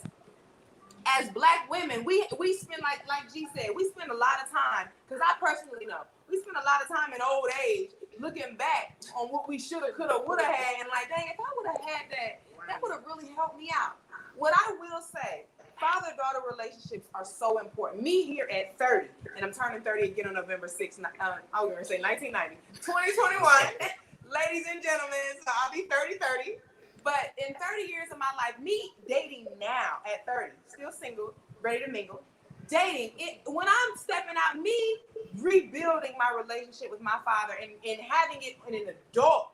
as Black women, we spend, like G said, we spend a lot of time, because I personally know, we spend a lot of time in old age looking back on what we shoulda, coulda, woulda had, and like, dang, if I would have had that would have really helped me out. What I will say, father-daughter relationships are so important. Me here at 30, and I'm turning 30 again on November 6th, I was going to say 1990, 2021, ladies and gentlemen, so I'll be 30. But in 30 years of my life, me dating now at 30, still single, ready to mingle, dating, when I'm stepping out, me rebuilding my relationship with my father and having it in an adult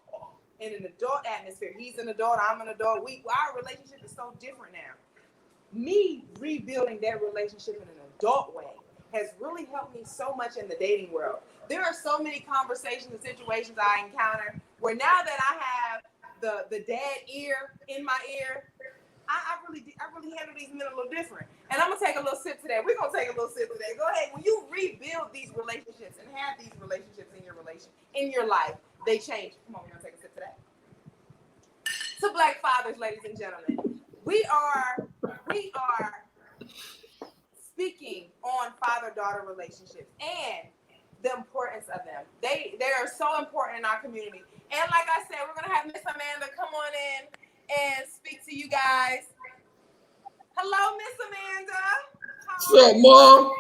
atmosphere. He's an adult, I'm an adult. Our relationship is so different now. Me rebuilding that relationship in an adult way has really helped me so much in the dating world. There are so many conversations and situations I encounter where now that I have the dad ear in my ear, I really handle these men a little different. And I'm gonna take a little sip to that. We're gonna take a little sip to that. Go ahead. When you rebuild these relationships and have these relationships in your life, they change. Come on, we're gonna take a sip to that. To Black fathers, ladies and gentlemen, we are speaking on father-daughter relationships and the importance of them. They are so important in our community. And like I said, we're gonna have Miss Amanda come on in and speak to you guys. Hello, Miss Amanda. What's up, Mom?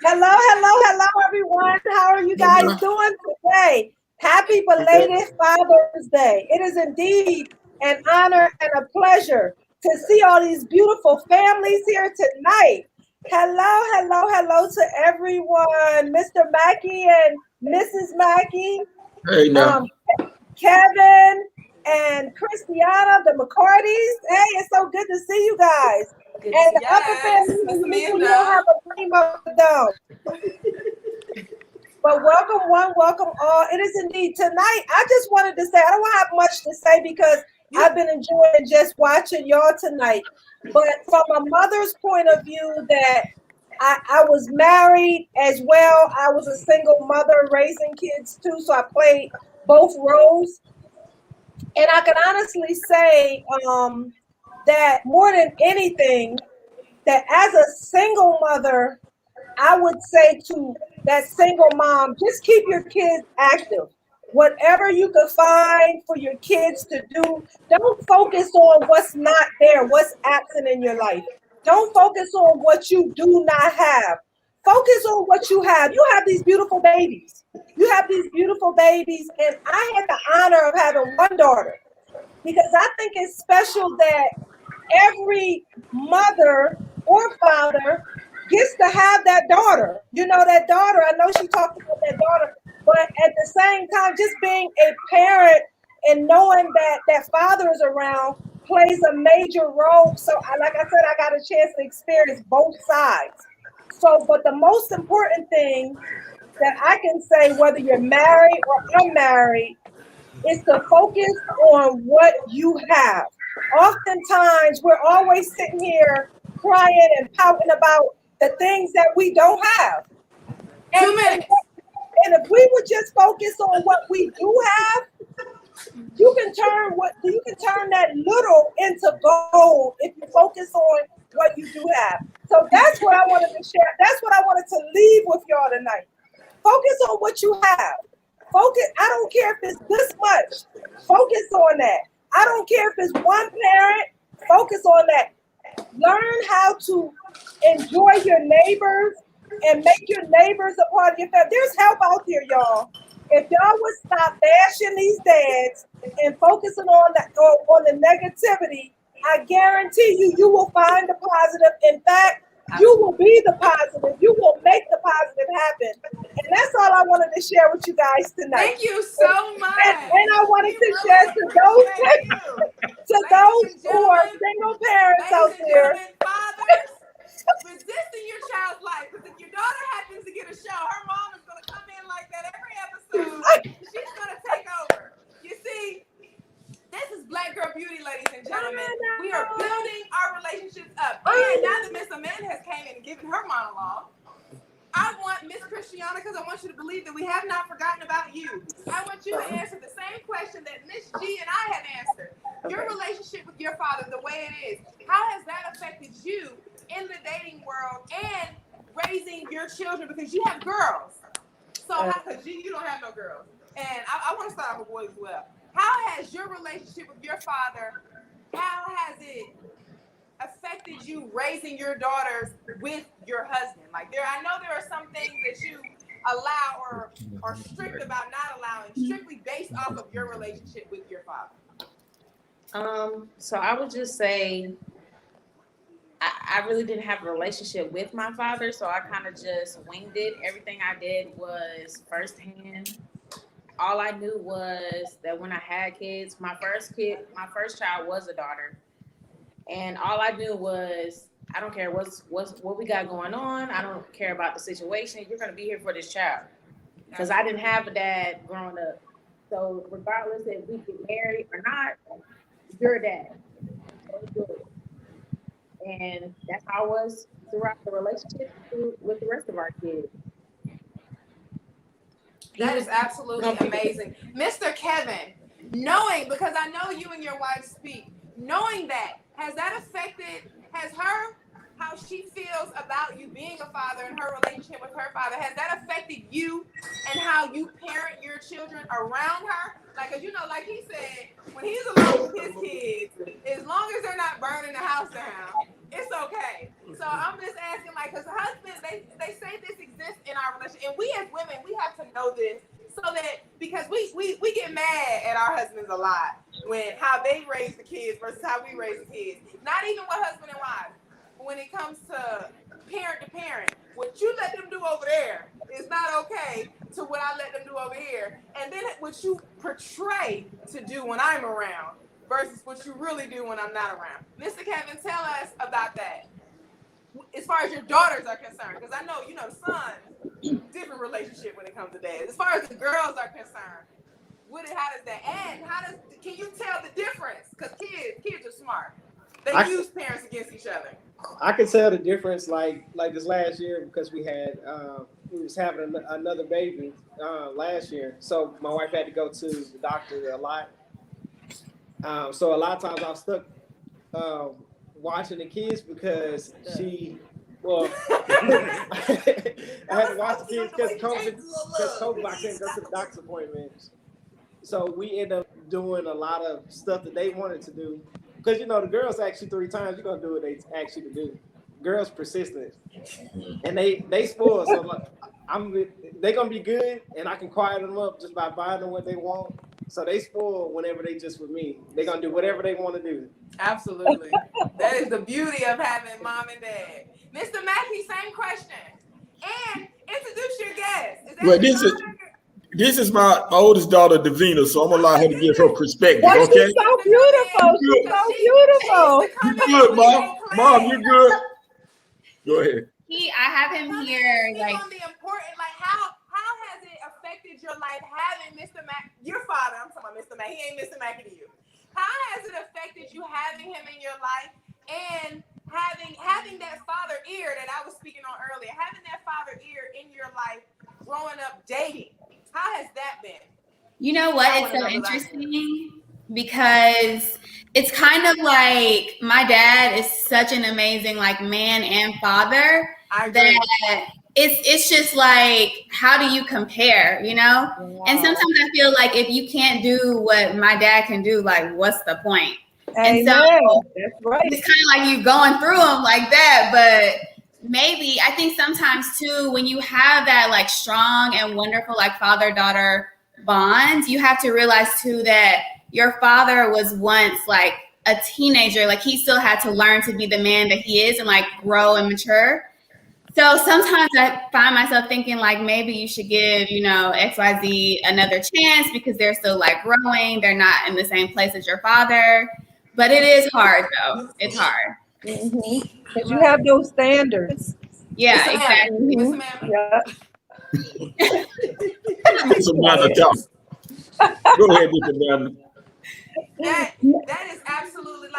Hello, everyone. How are you guys doing today? Happy belated Father's Day. It is indeed an honor and a pleasure to see all these beautiful families here tonight. Hello to everyone. Mr. Mackey and Mrs. Mackey. Hey, now. Kevin, and Christiana, the McCartys. Hey, it's so good to see you guys. Good to And see the other family Miss you Amanda. don't have a name of them. But welcome one, welcome all. It is indeed tonight. I just wanted to say, I don't have much to say because I've been enjoying just watching y'all tonight. But from a mother's point of view, that I was married as well. I was a single mother raising kids too, so I played both roles. And I can honestly say that more than anything, that as a single mother, I would say to that single mom, just keep your kids active. Whatever you can find for your kids to do, don't focus on what's not there, what's absent in your life. Don't focus on what you do not have. Focus on what you have. You have these beautiful babies. You have these beautiful babies, and I had the honor of having one daughter because I think it's special that every mother or father gets to have that daughter. You know, that daughter, I know she talked about that daughter, but at the same time, just being a parent and knowing that that father is around plays a major role. So, like I said, I got a chance to experience both sides. So, but the most important thing that I can say, whether you're married or unmarried, is to focus on what you have. Oftentimes, we're always sitting here crying and pouting about the things that we don't have. 2 minutes. And if we would just focus on what we do have, you can turn that little into gold if you focus on what you do have. So that's what I wanted to share. That's what I wanted to leave with y'all tonight. Focus on what you have. Focus. I don't care if it's this much. Focus on that. I don't care if it's one parent. Focus on that. Learn how to enjoy your neighbors and make your neighbors a part of your family. There's help out there, y'all. If y'all would stop bashing these dads and focusing on the negativity, I guarantee you will find the positive. In fact, you will be the positive. You will make the positive happen. And that's all I wanted to share with you guys tonight. Thank you so much. And I wanted to really share to those Ladies and who are gentlemen, single parents out ladies and there. gentlemen, fathers, resist in your child's life. Because if your daughter happens to get a show, her mom is going to come in like that every episode. She's going to take over. You see, this is Black Girl Beauty, ladies and gentlemen. We are building our relationships up. And now that Miss Amanda has came in and given her monologue, I want Miss Christiana, because I want you to believe that we have not forgotten about you. I want you to answer the same question that Miss G and I have answered. Your relationship with your father, the way it is, how has that affected you in the dating world and raising your children? Because you have girls. So, because you don't have no girls. And I want to start off with boys as well. How has your relationship with your father, how has it affected you raising your daughters with your husband? Like I know there are some things that you allow or are strict about not allowing, strictly based off of your relationship with your father. So I would just say I really didn't have a relationship with my father, so I kind of just winged it. Everything I did was firsthand. All I knew was that when I had kids, my first child was a daughter. And all I knew was, I don't care what we got going on. I don't care about the situation. You're going to be here for this child. Because I didn't have a dad growing up. So regardless if we get married or not, you're a dad. And that's how I was throughout the relationship with the rest of our kids. That is absolutely amazing. Mr. Kevin, knowing, because I know you and your wife speak, knowing that, has how she feels about you being a father and her relationship with her father, has that affected you and how you parent your children around her? Like, because, like he said, when he's alone with his kids, as long as they're not burning the house down, it's okay. So I'm just asking, like, because husbands, they say this exists in our relationship, and we as women, we have to know this so that, because we get mad at our husbands a lot when how they raise the kids versus how we raise the kids. Not even with husband and wife. When it comes to parent, what you let them do over there is not okay to what I let them do over here. And then what you portray to do when I'm around versus what you really do when I'm not around. Mr. Kevin, tell us about that. As far as your daughters are concerned, because I know, the sons, different relationship when it comes to dads. As far as the girls are concerned, how does that end? Can you tell the difference? Because kids are smart. They use parents against each other. I can tell the difference like this last year because we was having another baby last year. So my wife had to go to the doctor a lot. So a lot of times I was stuck watching the kids because I had to watch the kids because COVID, I couldn't go to the doctor's appointments. So we end up doing a lot of stuff that they wanted to do. Because, the girls ask you 3 times, you're going to do what they ask you to do. Girls persistent. And they spoil. So they're going to be good, and I can quiet them up just by buying them what they want. So they spoil whenever they just with me. They're going to do whatever they want to do. Absolutely. That is the beauty of having mom and dad. Mr. Mackey, same question. And introduce your guest. This is my oldest daughter, Davina, so I'm gonna allow her to give her perspective. Well, okay? She's so beautiful. She's so beautiful. You good, Mom? Mom, you good? Go ahead. I have him here. Like on the important, how has it affected your life having Mr. Mack, your father? I'm talking about Mr. Mack. He ain't Mr. Mackey to you. How has it affected you having him in your life and having that father ear that I was speaking on earlier? Having that father ear in your life, growing up, dating. How has that been? You know what? It's so interesting because it's kind of like my dad is such an amazing man and father that it's just like, how do you compare, Wow. And sometimes I feel like if you can't do what my dad can do, what's the point? Amen. And so that's right. It's kind of like you going through them like that, but maybe I think sometimes too, when you have that strong and wonderful father-daughter bonds, you have to realize too that your father was once a teenager. He still had to learn to be the man that he is and grow and mature. So sometimes I find myself thinking maybe you should give, XYZ another chance because they're still growing. They're not in the same place as your father. But it is hard though. It's hard. Because you have those standards. Yeah, exactly. Yeah. Go ahead, Mr. Brandon. That is absolutely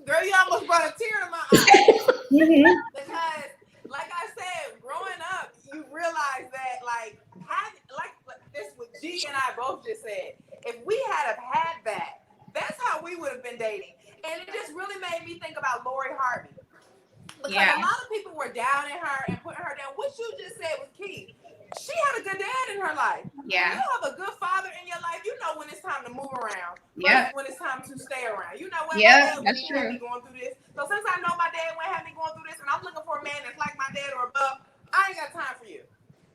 girl, you almost brought a tear to my eye. Because, like I said, growing up, you realize that this what G and I both just said. If we had that, that's how we would have been dating. And it just really made me think about Lori Harvey. Because a lot of people were downing her and putting her down. What you just said was key. She had a good dad in her life. Yeah. You have a good father in your life. You know when it's time to move around. Yeah. When it's time to stay around. You know what? Yeah, that's true. Me going through this. So since I know my dad won't have me going through this, and I'm looking for a man that's like my dad or above, I ain't got time for you.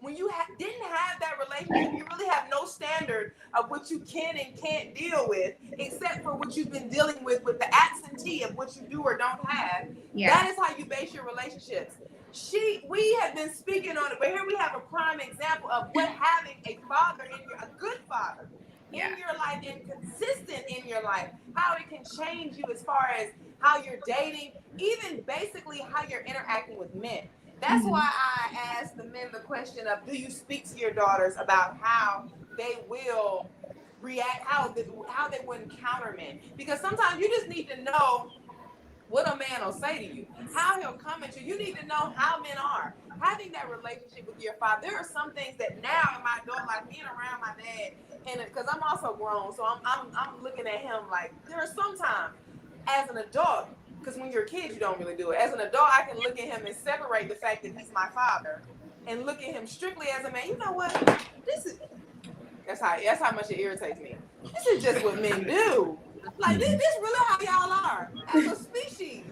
When you didn't have that relationship, you really have no standard of what you can and can't deal with, except for what you've been dealing with the absentee of what you do or don't have. Yeah. That is how you base your relationships. We have been speaking on it, but here we have a prime example of what having a father a good father in your life and consistent in your life, how it can change you as far as how you're dating, even basically how you're interacting with men. That's why I asked the men the question of, do you speak to your daughters about how they will react, how they would encounter men? Because sometimes you just need to know what a man will say to you, how he'll come at you. You need to know how men are. Having that relationship with your father, there are some things that now in my adult life, being around my dad, and because I'm also grown, so I'm looking at him there are sometimes as an adult, because when you're a kid, you don't really do it. As an adult, I can look at him and separate the fact that he's my father and look at him strictly as a man. You know what? That's how much it irritates me. This is just what men do. This really how y'all are as a species.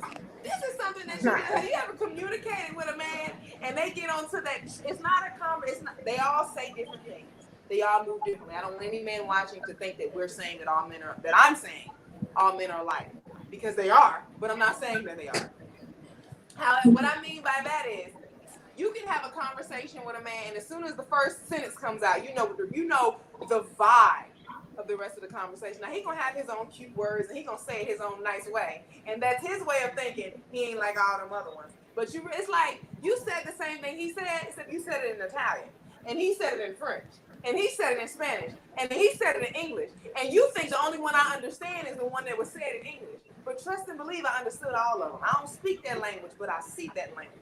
This is something that you ever communicated with a man and they get onto that. It's not a conversation. They all say different things. They all move differently. I don't want any man watching to think that we're saying that I'm saying all men are alike, because they are, but I'm not saying that they are. What I mean by that is You can have a conversation with a man, and as soon as the first sentence comes out, you know the vibe of the rest of the conversation. Now he gonna have his own cute words, and he gonna say it his own nice way, and that's his way of thinking. He ain't like all them other ones. But it's like you said the same thing he said, except you said it in Italian, and he said it in French, and he said it in Spanish, and he said it in English, and you think the only one I understand is the one that was said in English. But trust and believe, I understood all of them. I don't speak that language, but I see that language.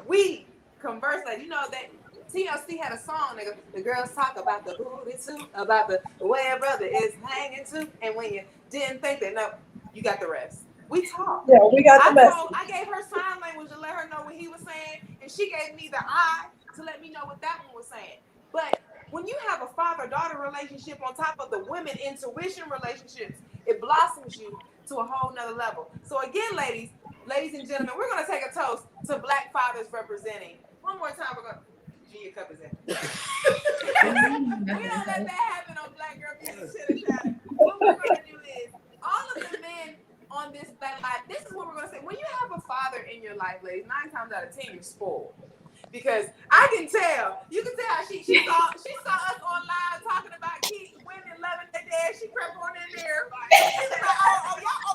We converse like, that TLC had a song, nigga. The girls talk about the booty too, about the way a brother is hanging too, and when you didn't think that, no, you got the rest. We talk. Yeah, we got the message. I gave her sign language to let her know what he was saying, and she gave me the eye to let me know what that one was saying. But when you have a father-daughter relationship on top of the women intuition relationships, it blossoms you to a whole nother level. So again, ladies and gentlemen, we're gonna take a toast to Black fathers representing. One more time, we're gonna. Your cup is in. We don't let that happen on Black Girl Music Chitter Chatter. What we're gonna do is all of the men on this Black life. This is what we're gonna say. When you have a father in your life, ladies, 9 times out of 10, you're spoiled. Because I can tell, you can tell she saw us on live talking about kids, women loving their dad. She crept on in there. She's like,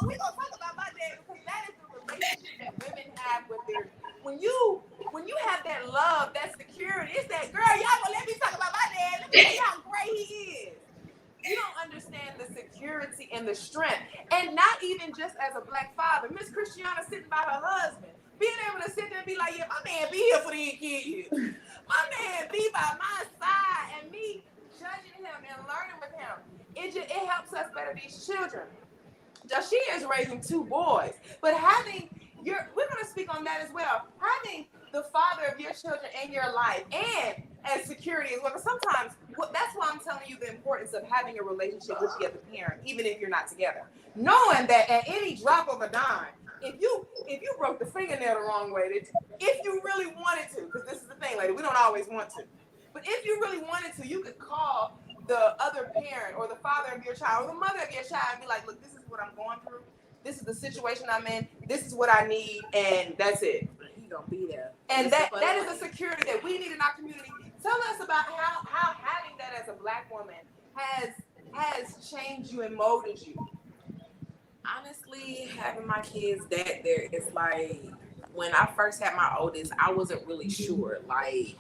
we gonna talk about my dad, because that is the relationship that women have with their. When you have that love, that security, it's that girl. Y'all gonna let me talk about my dad? Let me tell you how great he is. You don't understand the security and the strength, and not even just as a Black father. Miss Christiana sitting by her husband. Being able to sit there and be like, yeah, my man be here for these kids. My man be by my side, and me judging him and learning with him. It helps us better these children. Jashia is raising 2 boys, but we're going to speak on that as well. Having the father of your children in your life and as security as well. Because sometimes, that's why I'm telling you the importance of having a relationship with the other parent, even if you're not together. Knowing that at any drop of a dime, if you broke the fingernail the wrong way, if you really wanted to, because this is the thing, lady, we don't always want to, but if you really wanted to, you could call the other parent or the father of your child or the mother of your child and be like, look, this is what I'm going through. This is the situation I'm in. This is what I need, and that's it. He gonna be there. And that is a security that we need in our community. Tell us about how having that as a Black woman has changed you and molded you. Honestly, having my kids that there is like, when I first had my oldest, I wasn't really sure. Like,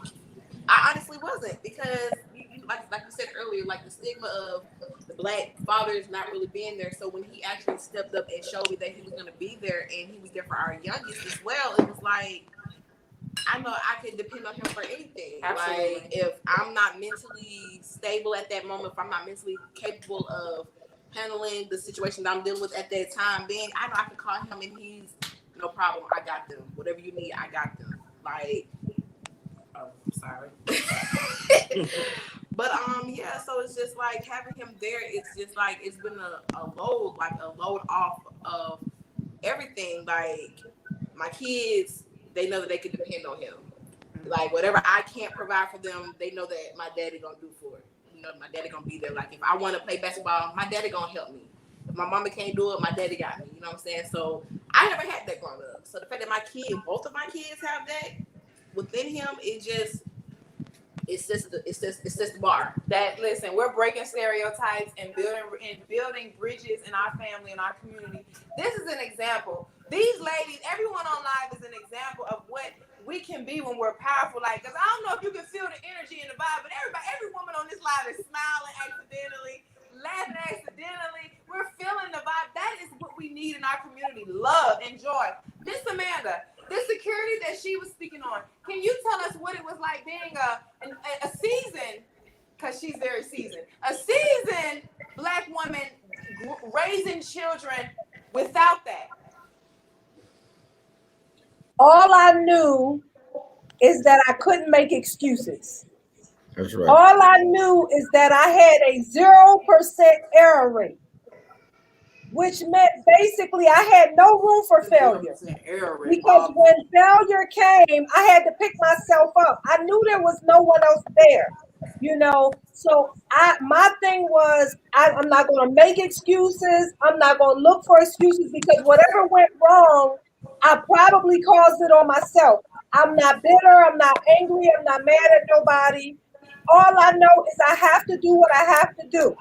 I honestly wasn't, because like you said earlier, like the stigma of the Black fathers not really being there. So when he actually stepped up and showed me that he was going to be there, and he was there for our youngest as well, it was like, I know I could depend on him for anything. Absolutely. Like, if I'm not mentally stable at that moment, if I'm not mentally capable of handling the situation that I'm dealing with at that time, then I know I can call him and he's no problem. I got them. Whatever you need, I got them. Like, oh, sorry. But yeah, so it's just like having him there, it's just like it's been a load off of everything. Like, my kids, they know that they can depend on him. Like, whatever I can't provide for them, they know that my daddy gonna do for it. You know, my daddy gonna be there. Like, if I want to play basketball, my daddy gonna help me. If my mama can't do it, my daddy got me. You know what I'm saying? So I never had that growing up. So the fact that both of my kids have that within him, it's just the bar. That, listen, we're breaking stereotypes and building bridges in our family and our community. This is an example. These ladies, everyone on live is an example of what we can be when we're powerful. Like, because I don't know if you can feel the energy in the vibe, but every woman on this live is smiling accidentally, laughing accidentally. We're feeling the vibe. That is what we need in our community: love and joy. Miss Amanda, the security that she was speaking on, can you tell us what it was like being a seasoned, because she's very seasoned, a seasoned Black woman raising children without that? All I knew is that I couldn't make excuses. That's right. All I knew is that I had a 0% error rate, which meant basically I had no room for failure. Because when failure came, I had to pick myself up. I knew there was no one else there, So my thing was, I'm not going to make excuses. I'm not going to look for excuses, because whatever went wrong, I probably caused it on myself. I'm not bitter. I'm not angry. I'm not mad at nobody. All I know is I have to do what I have to do.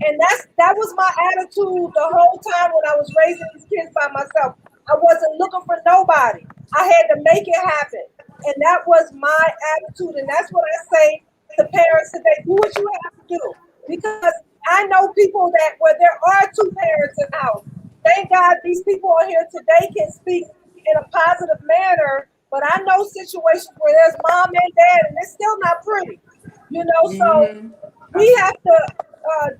And that was my attitude the whole time when I was raising these kids by myself. I wasn't looking for nobody. I had to make it happen. And that was my attitude. And that's what I say to parents today. Do what you have to do. Because I know people that where there are two parents in the house. Thank God these people on here today can speak in a positive manner. But I know situations where there's mom and dad and it's still not pretty. So we have to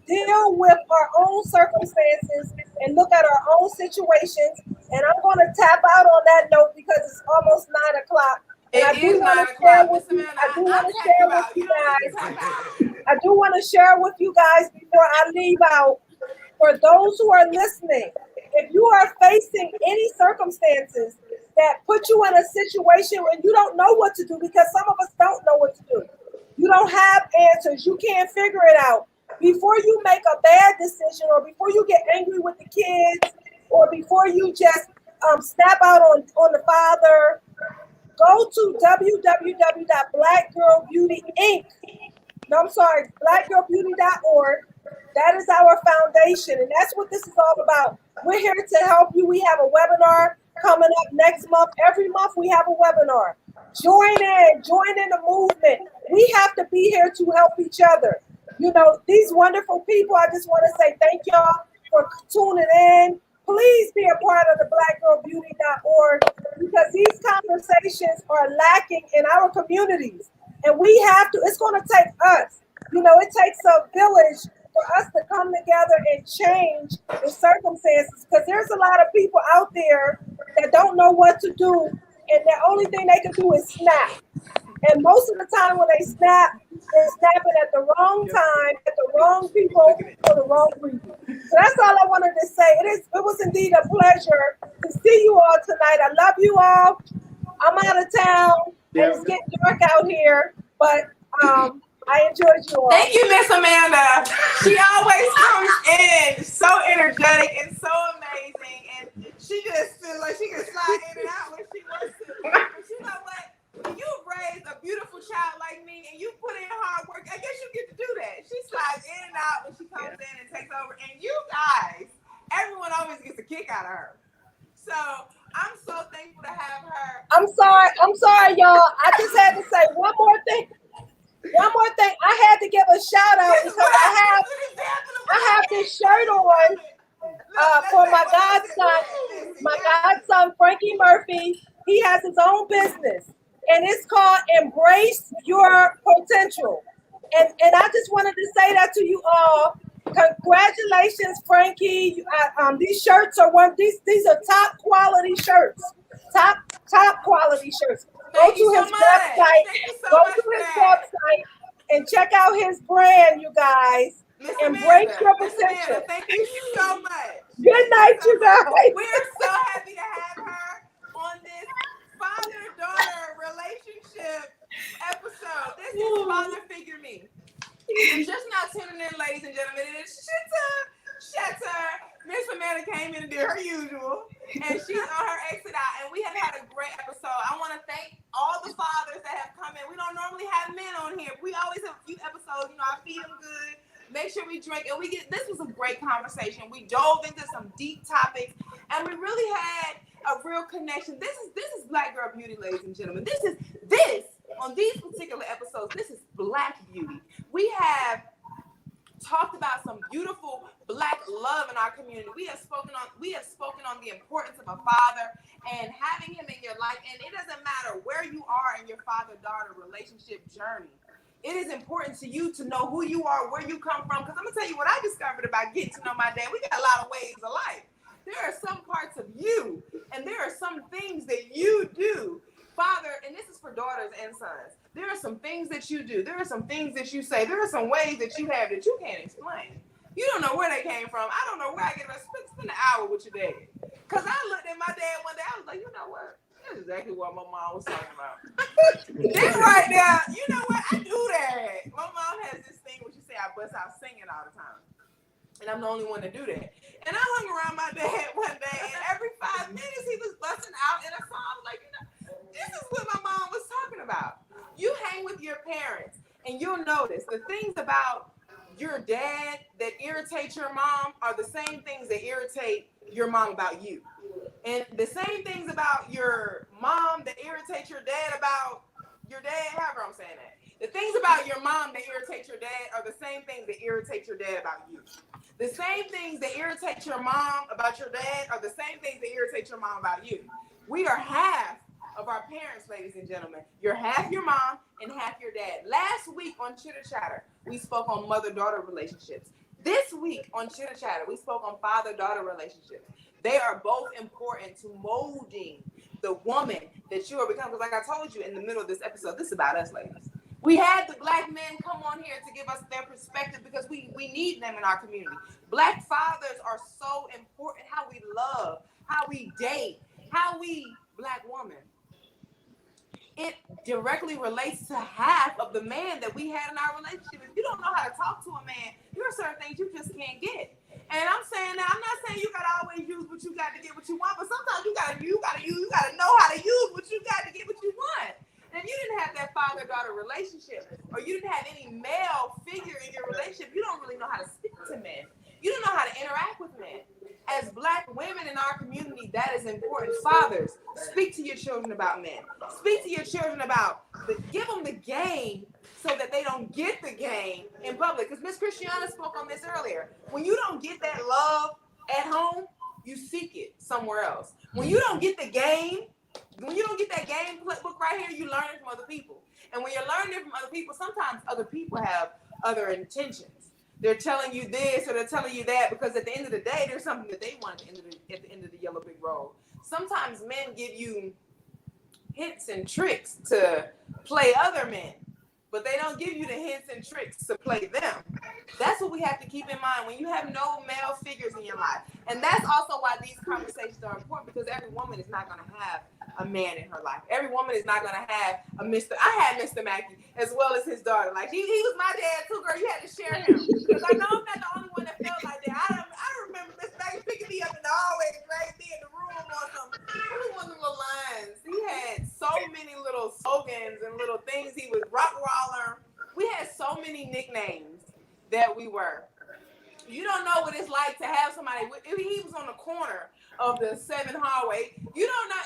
deal with our own circumstances and look at our own situations. And I'm going to tap out on that note because it's almost 9 o'clock. And I do want to share with you. I do want to share with you guys. I do want to share with you guys before I leave out. For those who are listening, if you are facing any circumstances that put you in a situation where you don't know what to do, because some of us don't know what to do. You don't have answers. You can't figure it out. Before you make a bad decision or before you get angry with the kids or before you just snap out on the father, go to blackgirlbeauty.org. That is our foundation, and that's what this is all about. We're here to help you. We have a webinar coming up next month. Every month we have a webinar. Join in the movement. We have to be here to help each other. These wonderful people, I just want to say thank y'all for tuning in. Please be a part of the blackgirlbeauty.org because these conversations are lacking in our communities. And we have to, it's going to take us. It takes a village for us to come together and change the circumstances because there's a lot of people out there that don't know what to do. And the only thing they can do is snap. And most of the time when they snap, they're snapping at the wrong time, at the wrong people, for the wrong reason. So that's all I wanted to say. It was indeed a pleasure to see you all tonight. I love you all. I'm out of town, and it's getting dark out here, but I enjoyed you all. Thank you, Miss Amanda. She always comes in so energetic and so amazing, and she just feels like she can slide in and out when she wants to. But you know what? When you raise a beautiful child like me and you put in hard work, I guess you get to do that. She slides in and out when she comes in and takes over. And you guys, everyone always gets a kick out of her. So I'm so thankful to have her. I'm sorry, y'all. I just had to say one more thing. I had to give a shout out because I have this shirt on for my godson Frankie Murphy. He has his own business, and it's called Embrace Your Potential. And I just wanted to say that to you all. Congratulations, Frankie. These shirts are these are top quality shirts. Top quality shirts. Go to his website and check out his brand, you guys. Embrace your potential. Thank you so much. Good night, you guys. We're so happy to have her on this father-daughter relationship episode. This is Father Figure Me. You're just now tuning in, ladies and gentlemen. It is Chitter Chatter. Miss Amanda came in and did her usual, and she's on her exit out, and we have had a great episode. I want to thank all the fathers that have come in. We don't normally have men on here. We always have a few episodes. I feed them good. Make sure we drink, and this was a great conversation. We dove into some deep topics, and we really had a real connection. This is Black Girl Beauty, ladies and gentlemen. This on these particular episodes, this is Black Beauty. We have talked about some beautiful Black love in our community. We have spoken on the importance of a father and having him in your life. And it doesn't matter where you are in your father-daughter relationship journey. It is important to you to know who you are, where you come from. Because I'm going to tell you what I discovered about getting to know my dad. We got a lot of ways of life. There are some parts of you, and there are some things that you do. Father, and this is for daughters and sons, there are some things that you do. There are some things that you say. There are some ways that you have that you can't explain. You don't know where they came from. I don't know where I get it. Spend an hour with your dad. Because I looked at my dad one day. I was like, you know what? That's exactly what my mom was talking about. This right now, you know what? I do that. My mom has this thing where she say I bust out singing all the time. And I'm the only one to do that. And I hung around my dad one day, and every 5 minutes he was busting out in a song. Like, this is what my mom was talking about. You hang with your parents, and you'll notice the things about your dad that irritate your mom are the same things that irritate your mom about you. And the same things about your mom that irritate your dad about your dad, however I'm saying that. The things about your mom that irritate your dad are the same things that irritate your dad about you. The same things that irritate your mom about your dad are the same things that irritate your mom about you. We are half of our parents, ladies and gentlemen. You're half your mom and half your dad. Last week on Chitter Chatter, we spoke on mother-daughter relationships. This week on Chitter Chatter, we spoke on father-daughter relationships. They are both important to molding the woman that you are becoming. Because like I told you in the middle of this episode, this is about us, ladies. We had the black men come on here to give us their perspective because we need them in our community. Black fathers are so important. How we love, how we date, how we black woman. It directly relates to half of the man that we had in our relationship. If you don't know how to talk to a man, there are certain things you just can't get. And I'm saying that I'm not saying you gotta always use what you got to get what you want, but sometimes you gotta know how to use what you got to get what you want. And if you didn't have that father-daughter relationship, or you didn't have any male figure in your relationship, you don't really know how to speak to men. You don't know how to interact with men. As black women in our community, that is important. Fathers, speak to your children about men. Speak to your children about, give them the game so that they don't get the game in public. Because Miss Christiana spoke on this earlier. When you don't get that love at home, you seek it somewhere else. When you don't get the game, when you don't get that game book right here, you learn it from other people. And when you're learning it from other people, sometimes other people have other intentions. They're telling you this or they're telling you that because at the end of the day, there's something that they want at the end of the yellow brick road. Sometimes men give you hints and tricks to play other men, but they don't give you the hints and tricks to play them. That's what we have to keep in mind when you have no male figures in your life. And that's also why these conversations are important, because every woman is not going to have a man in her life. Every woman is not going to have a Mr. I had Mr. Mackey as well as his daughter. Like he was my dad too, girl. You had to share him because I know I'm not the only one that felt like that. I remember Mr. Mackey picking me up in the hallway and dragging me in the room on some little lines. He had so many little slogans and little things. He was Rockwaller. We had so many nicknames that we were. You don't know what it's like to have somebody. If he was on the corner of the 7th hallway, you don't know.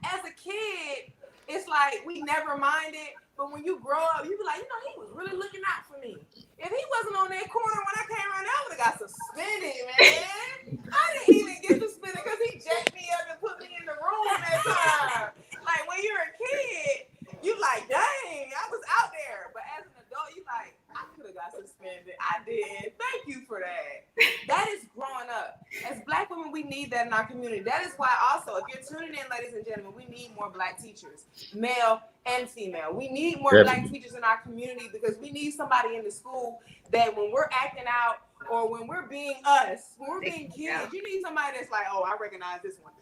As a kid, it's like we never minded. But when you grow up, you be like, he was really looking out for me. If he wasn't on that corner when I came around, I would have got suspended, man. I didn't even get suspended because he jacked me up and put me in the room that time. Like when you're a kid, you like, dang, I was out there. But as an adult, you like, I could have got suspended. I didn't. Thank you for that. That is growing up. As black women, we need that in our community. That is why also, if you're tuning in, ladies and gentlemen, we need more black teachers, male and female. We need more black teachers in our community because we need somebody in the school that when we're acting out or when we're being us, when we're being kids, you need somebody that's like, oh, I recognize this one.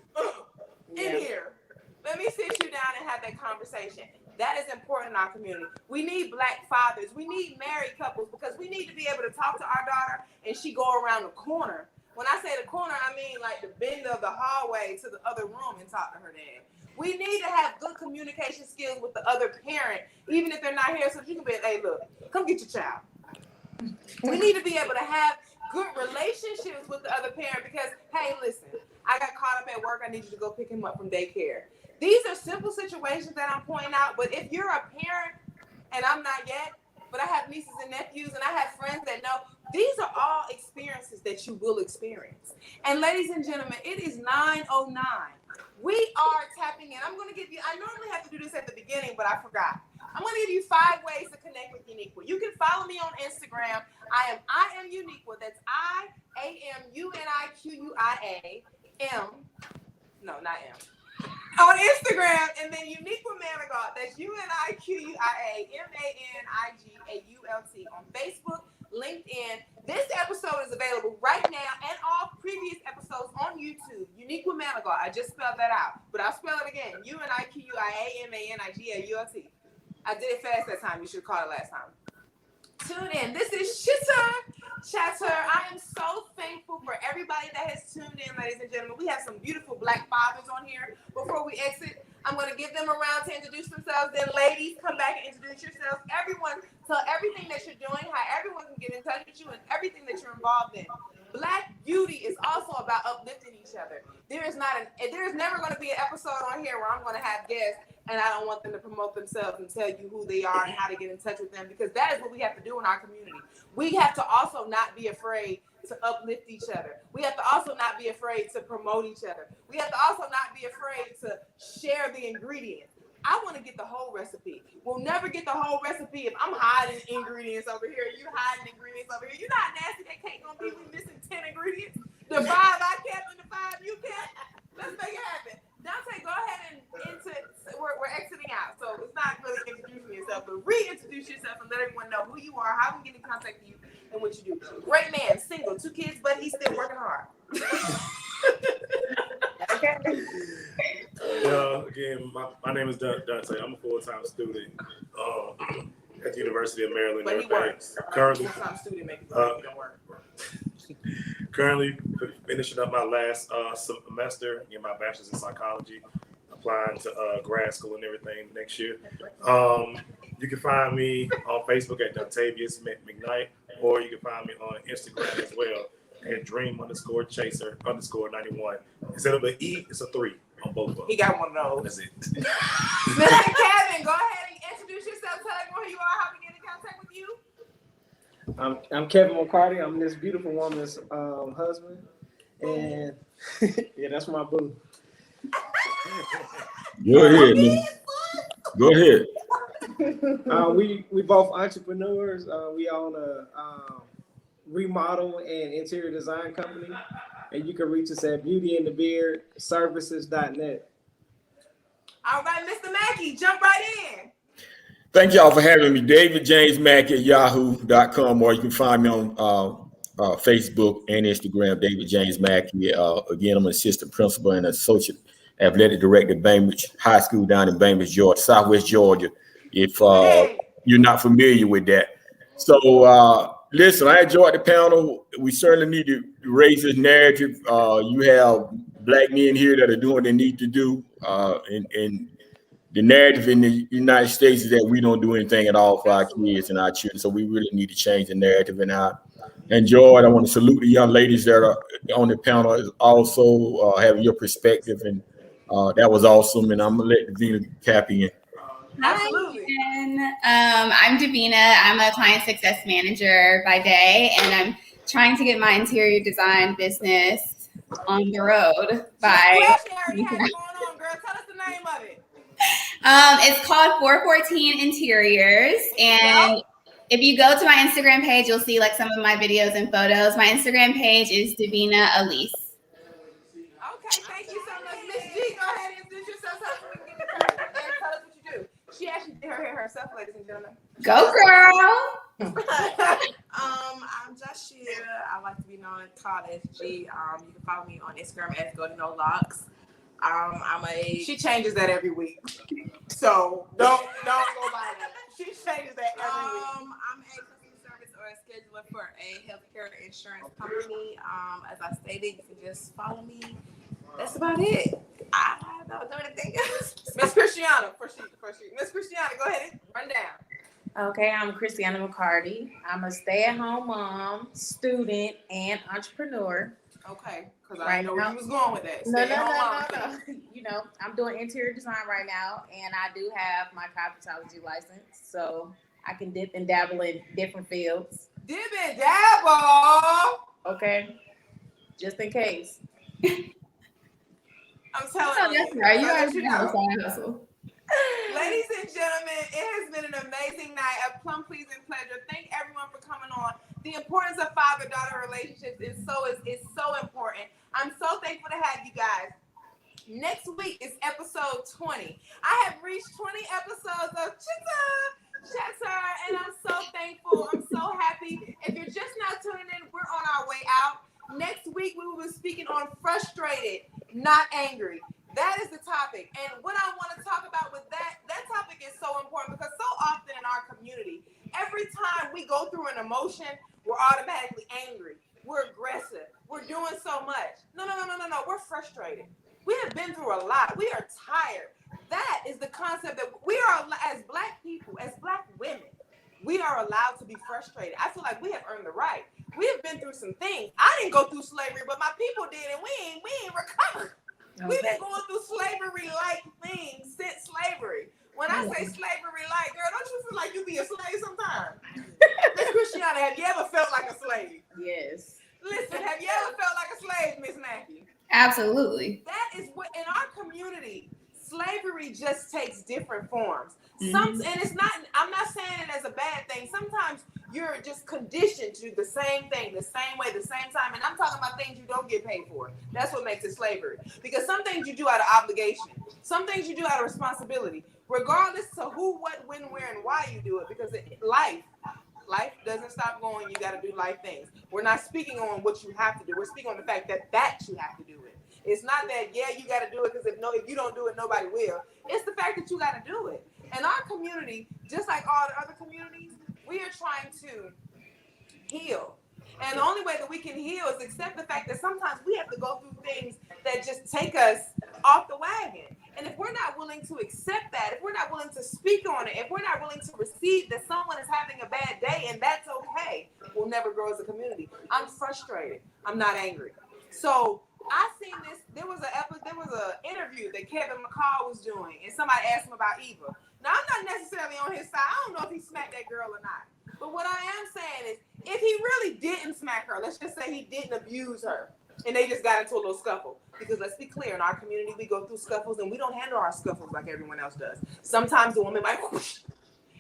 In here. Let me sit you down and have that conversation. That is important in our community. We need black fathers. We need married couples because we need to be able to talk to our daughter and she go around the corner. When I say the corner, I mean like the bend of the hallway to the other room and talk to her dad. We need to have good communication skills with the other parent, even if they're not here, so you can be, hey, look, come get your child. We need to be able to have good relationships with the other parent because, hey, listen, I got caught up at work. I need you to go pick him up from daycare. These are simple situations that I'm pointing out, but if you're a parent, and I'm not yet, but I have nieces and nephews, and I have friends that know, these are all experiences that you will experience. And ladies and gentlemen, it is 9:09. We are tapping in. I'm going to give you, I normally have to do this at the beginning, but I forgot. I'm going to give you 5 ways to connect with Uniqua. You can follow me on Instagram. I am Uniqua. That's IAMUNIQUIA. No, not M. On Instagram, and then Uniqua Manigault. That's UNIQUIAMANIGAULT. On Facebook, LinkedIn. This episode is available right now and all previous episodes on YouTube. Uniqua Manigault. I just spelled that out, but I'll spell it again. UNIQUIAMANIGAULT. I did it fast that time. You should have caught it last time. Tune in. This is Chitter Chatter. I am so thankful for everybody that has tuned in, ladies and gentlemen. We have some beautiful black fathers on here. Before we exit, I'm going to give them a round to introduce themselves. Then ladies, come back and introduce yourselves. Everyone, tell everything that you're doing, how everyone can get in touch with you, and everything that you're involved in. Black beauty is also about uplifting each other. There is never going to be an episode on here where I'm going to have guests and I don't want them to promote themselves and tell you who they are and how to get in touch with them, because that is what we have to do in our community. We have to also not be afraid to uplift each other. We have to also not be afraid to promote each other. We have to also not be afraid to share the ingredients. I want to get the whole recipe. We'll never get the whole recipe if I'm hiding ingredients over here, you hiding ingredients over here. You know how nasty that cake gonna be? We missing 10 ingredients. The 5 I kept and the 5 you kept. Let's make it happen. Dante, go ahead and we're exiting out. So it's not really introducing yourself, but reintroduce yourself and let everyone know who you are, how we can get in contact with you, and what you do. Great man, single, 2 kids, but he's still working hard. Okay. Again, my name is Dante. I'm a full-time student at the University of Maryland. But he works. Currently, full-time student making don't work. Currently finishing up my last semester in my bachelor's in psychology, applying to grad school and everything next year. You can find me on Facebook at Dontavius McKnight, or you can find me on Instagram as well at dream_chaser_91. Instead of an E, it's a 3 on both of them. He got one of those. That's it. Mr. Kevin, go ahead and introduce yourself. Tell everyone who you are, how we get in contact with you. I'm Kevin McCarty. I'm this beautiful woman's husband, and yeah, that's my boo. Go ahead, man. Go ahead. We both entrepreneurs. We own a remodel and interior design company, and you can reach us at beautyandthebeardservices.net. All right, Mr. Mackey, jump right in. Thank y'all for having me. David James Mackey at yahoo.com, or you can find me on Facebook and Instagram, David James Mackey. Again, I'm an assistant principal and associate athletic director at Bainbridge High School down in Bainbridge, Georgia, Southwest Georgia, if you're not familiar with that. So, listen, I enjoyed the panel. We certainly need to raise this narrative. You have Black men here that are doing what they need to do, and the narrative in the United States is that we don't do anything at all for our kids and our children. So we really need to change the narrative. And I enjoyed. I want to salute the young ladies that are on the panel, also having your perspective, and that was awesome. And I'm gonna let Davina cap in. Absolutely. Hi, I'm Davina. I'm a client success manager by day, and I'm trying to get my interior design business on the road by. What you have going on, girl? Tell us the name of it. It's called 414 Interiors, and if you go to my Instagram page, you'll see like some of my videos and photos. My Instagram page is Davina Elise. Okay, thank you so much, Miss G. Go ahead and introduce yourself so we can get and tell us what you do. She actually did her hair herself, ladies and gentlemen. Go girl! I'm Jashia. I like to be known called SG. You can follow me on Instagram at Golden No Locks. She changes that every week, so don't go by that. She changes that every week. I'm a customer service or a scheduler for a healthcare insurance company. As I stated, you can just follow me. That's about it. I don't know anything else. Miss Christiana, Miss Christiana, go ahead and run down. Okay, I'm Christiana McCarty. I'm a stay-at-home mom, student, and entrepreneur. Okay, because I didn't know where you was going with that. No. You know, I'm doing interior design right now, and I do have my cosmetology license, so I can dip and dabble in different fields. Dip and dabble. Okay, just in case. I'm telling you. That's right. You guys know side hustle. Ladies and gentlemen, it has been an amazing night, a plum pleasing pleasure. Thank everyone for coming on. The importance of father-daughter relationships is so important. I'm so thankful to have you guys. Next week is episode 20. I have reached 20 episodes of Chitter Chatter, and I'm so thankful. I'm so happy. If you're just now tuning in, we're on our way out. Next week, we will be speaking on frustrated, not angry. That is the topic. And what I want to talk about with that topic is so important because so often in our community, every time we go through an emotion, we're automatically angry. We're aggressive. We're doing so much. No. We're frustrated. We have been through a lot. We are tired. that is the concept that we are, as Black people, as Black women, we are allowed to be frustrated. I feel like we have earned the right. We have been through some things. I didn't go through slavery, but my people did, and we ain't recovered. Okay. We've been going through slavery-like things since slavery. When I say slavery-like, girl, don't you feel like you be a slave sometimes? Miss Christiana, have you ever felt like a slave? Yes. Listen, have you ever felt like a slave, Miss Mackey? Absolutely. That is what, in our community, slavery just takes different forms. Mm-hmm. And it's not, I'm not saying it as a bad thing. Sometimes you're just conditioned to the same thing, the same way, the same time. And I'm talking about things you don't get paid for. That's what makes it slavery. Because some things you do out of obligation. Some things you do out of responsibility. Regardless of who, what, when, where, and why you do it. Because life doesn't stop going. You got to do life things. We're not speaking on what you have to do. We're speaking on the fact that you have to do it. It's not that, you got to do it because if you don't do it, nobody will. It's the fact that you got to do it. And our community, just like all the other communities, we are trying to heal. And the only way that we can heal is accept the fact that sometimes we have to go through things that just take us off the wagon. And if we're not willing to accept that, if we're not willing to speak on it, if we're not willing to receive that someone is having a bad day and that's okay, we'll never grow as a community. I'm frustrated. I'm not angry. So I seen this. There was an interview that Kevin McCall was doing, and somebody asked him about Eva. Now I'm not necessarily on his side. I don't know if he smacked that girl or not. But what I am saying is, if he really didn't smack her, let's just say he didn't abuse her, and they just got into a little scuffle. Because let's be clear, in our community, we go through scuffles, and we don't handle our scuffles like everyone else does. Sometimes the woman might whoosh,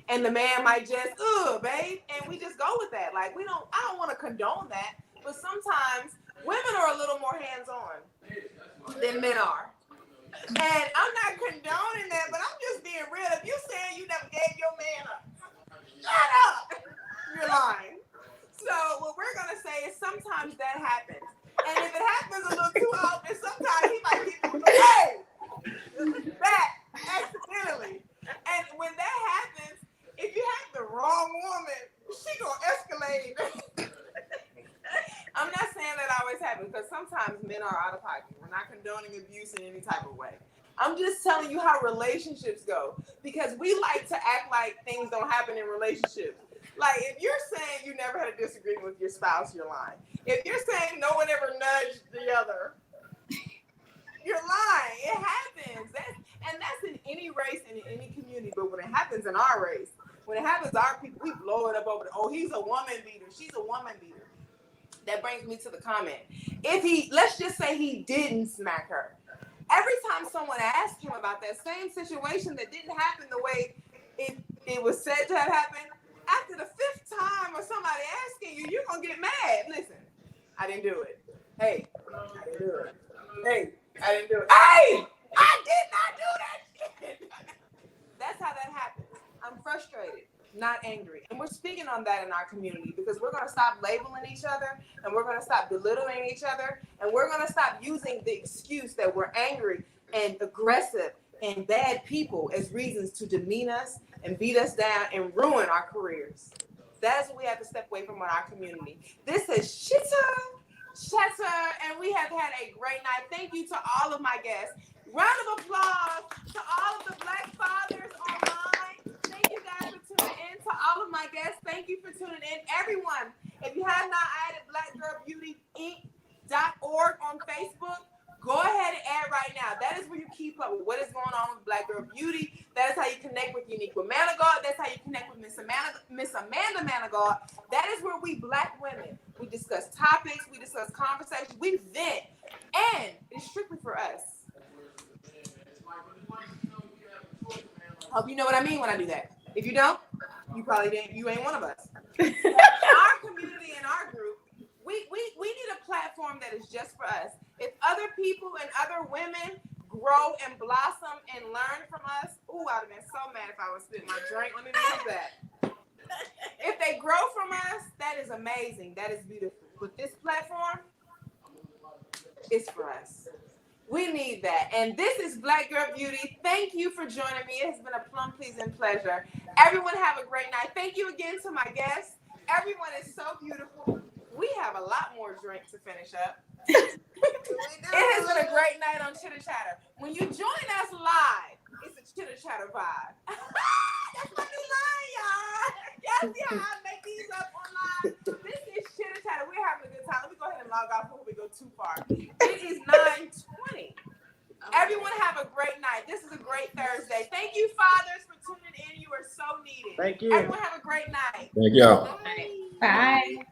and the man might just, babe, and we just go with that. Like I don't want to condone that, but sometimes women are a little more hands-on than men are. And I'm not condoning that, but I'm just being real. If you saying you never gave your man up, shut up. You're lying. So what we're going to say is sometimes that happens. And if it happens a little too often, sometimes he might get back accidentally. And when that happens, if you have the wrong woman, she going to escalate. I'm not saying that always happens, because sometimes men are out of pocket. We're not condoning abuse in any type of way. I'm just telling you how relationships go, because we like to act like things don't happen in relationships. Like, if you're saying you never had a disagreement with your spouse, you're lying. If you're saying no one ever nudged the other, you're lying. It happens. That's in any race and in any community. But when it happens in our race, when it happens to our people, we blow it up over he's a woman beater. She's a woman beater. That brings me to the comment. Let's just say he didn't smack her. Every time someone asked him about that same situation that didn't happen the way it was said to have happened, after the 5th time or somebody asking you, you're going to get mad. Listen, I didn't do it. Hey, I didn't do it. Hey, I didn't do it. Hey, I did not do that shit. That's how that happens. I'm frustrated, not angry. And we're speaking on that in our community, because we're going to stop labeling each other, and we're going to stop belittling each other, and we're going to stop using the excuse that we're angry and aggressive and bad people as reasons to demean us and beat us down and ruin our careers. That's what we have to step away from in our community. This is Chitter Chatter, and we have had a great night. Thank you to all of my guests. Round of applause to all of the Black fathers online. Thank you guys for tuning in. To all of my guests, thank you for tuning in. Everyone, if you have not added blackgirlbeautyinc.org on Facebook, go ahead and add right now. That is where you keep up with what is going on with Black Girl Beauty. That is how you connect with Unique with Manigault. That's how you connect with Miss Amanda Manigault. That is where we Black women, we discuss topics, we discuss conversations, we vent, and it's strictly for us. Hope you know what I mean when I do that. If you don't, you probably didn't. You ain't one of us. Our community and our group, we need a platform that is just for us. If other people and other women grow and blossom and learn from us, I'd have been so mad if I would spit my drink. Let me move that. If they grow from us, that is amazing. That is beautiful. But this platform is for us. We need that. And this is Black Girl Beauty. Thank you for joining me. It has been a plum pleasing pleasure. Everyone have a great night. Thank you again to my guests. Everyone is so beautiful. We have a lot more drink to finish up. It has been a great night on Chitter Chatter. When you join us live, it's the Chitter Chatter vibe. That's my new line, y'all. Y'all see how I make these up online? This is Chitter Chatter. We're having a good time. Let me go ahead and log off before we go too far. It is 9:20. Everyone have a great night. This is a great Thursday. Thank you, fathers, for tuning in. You are so needed. Thank you. Everyone have a great night. Thank y'all. Bye. Bye.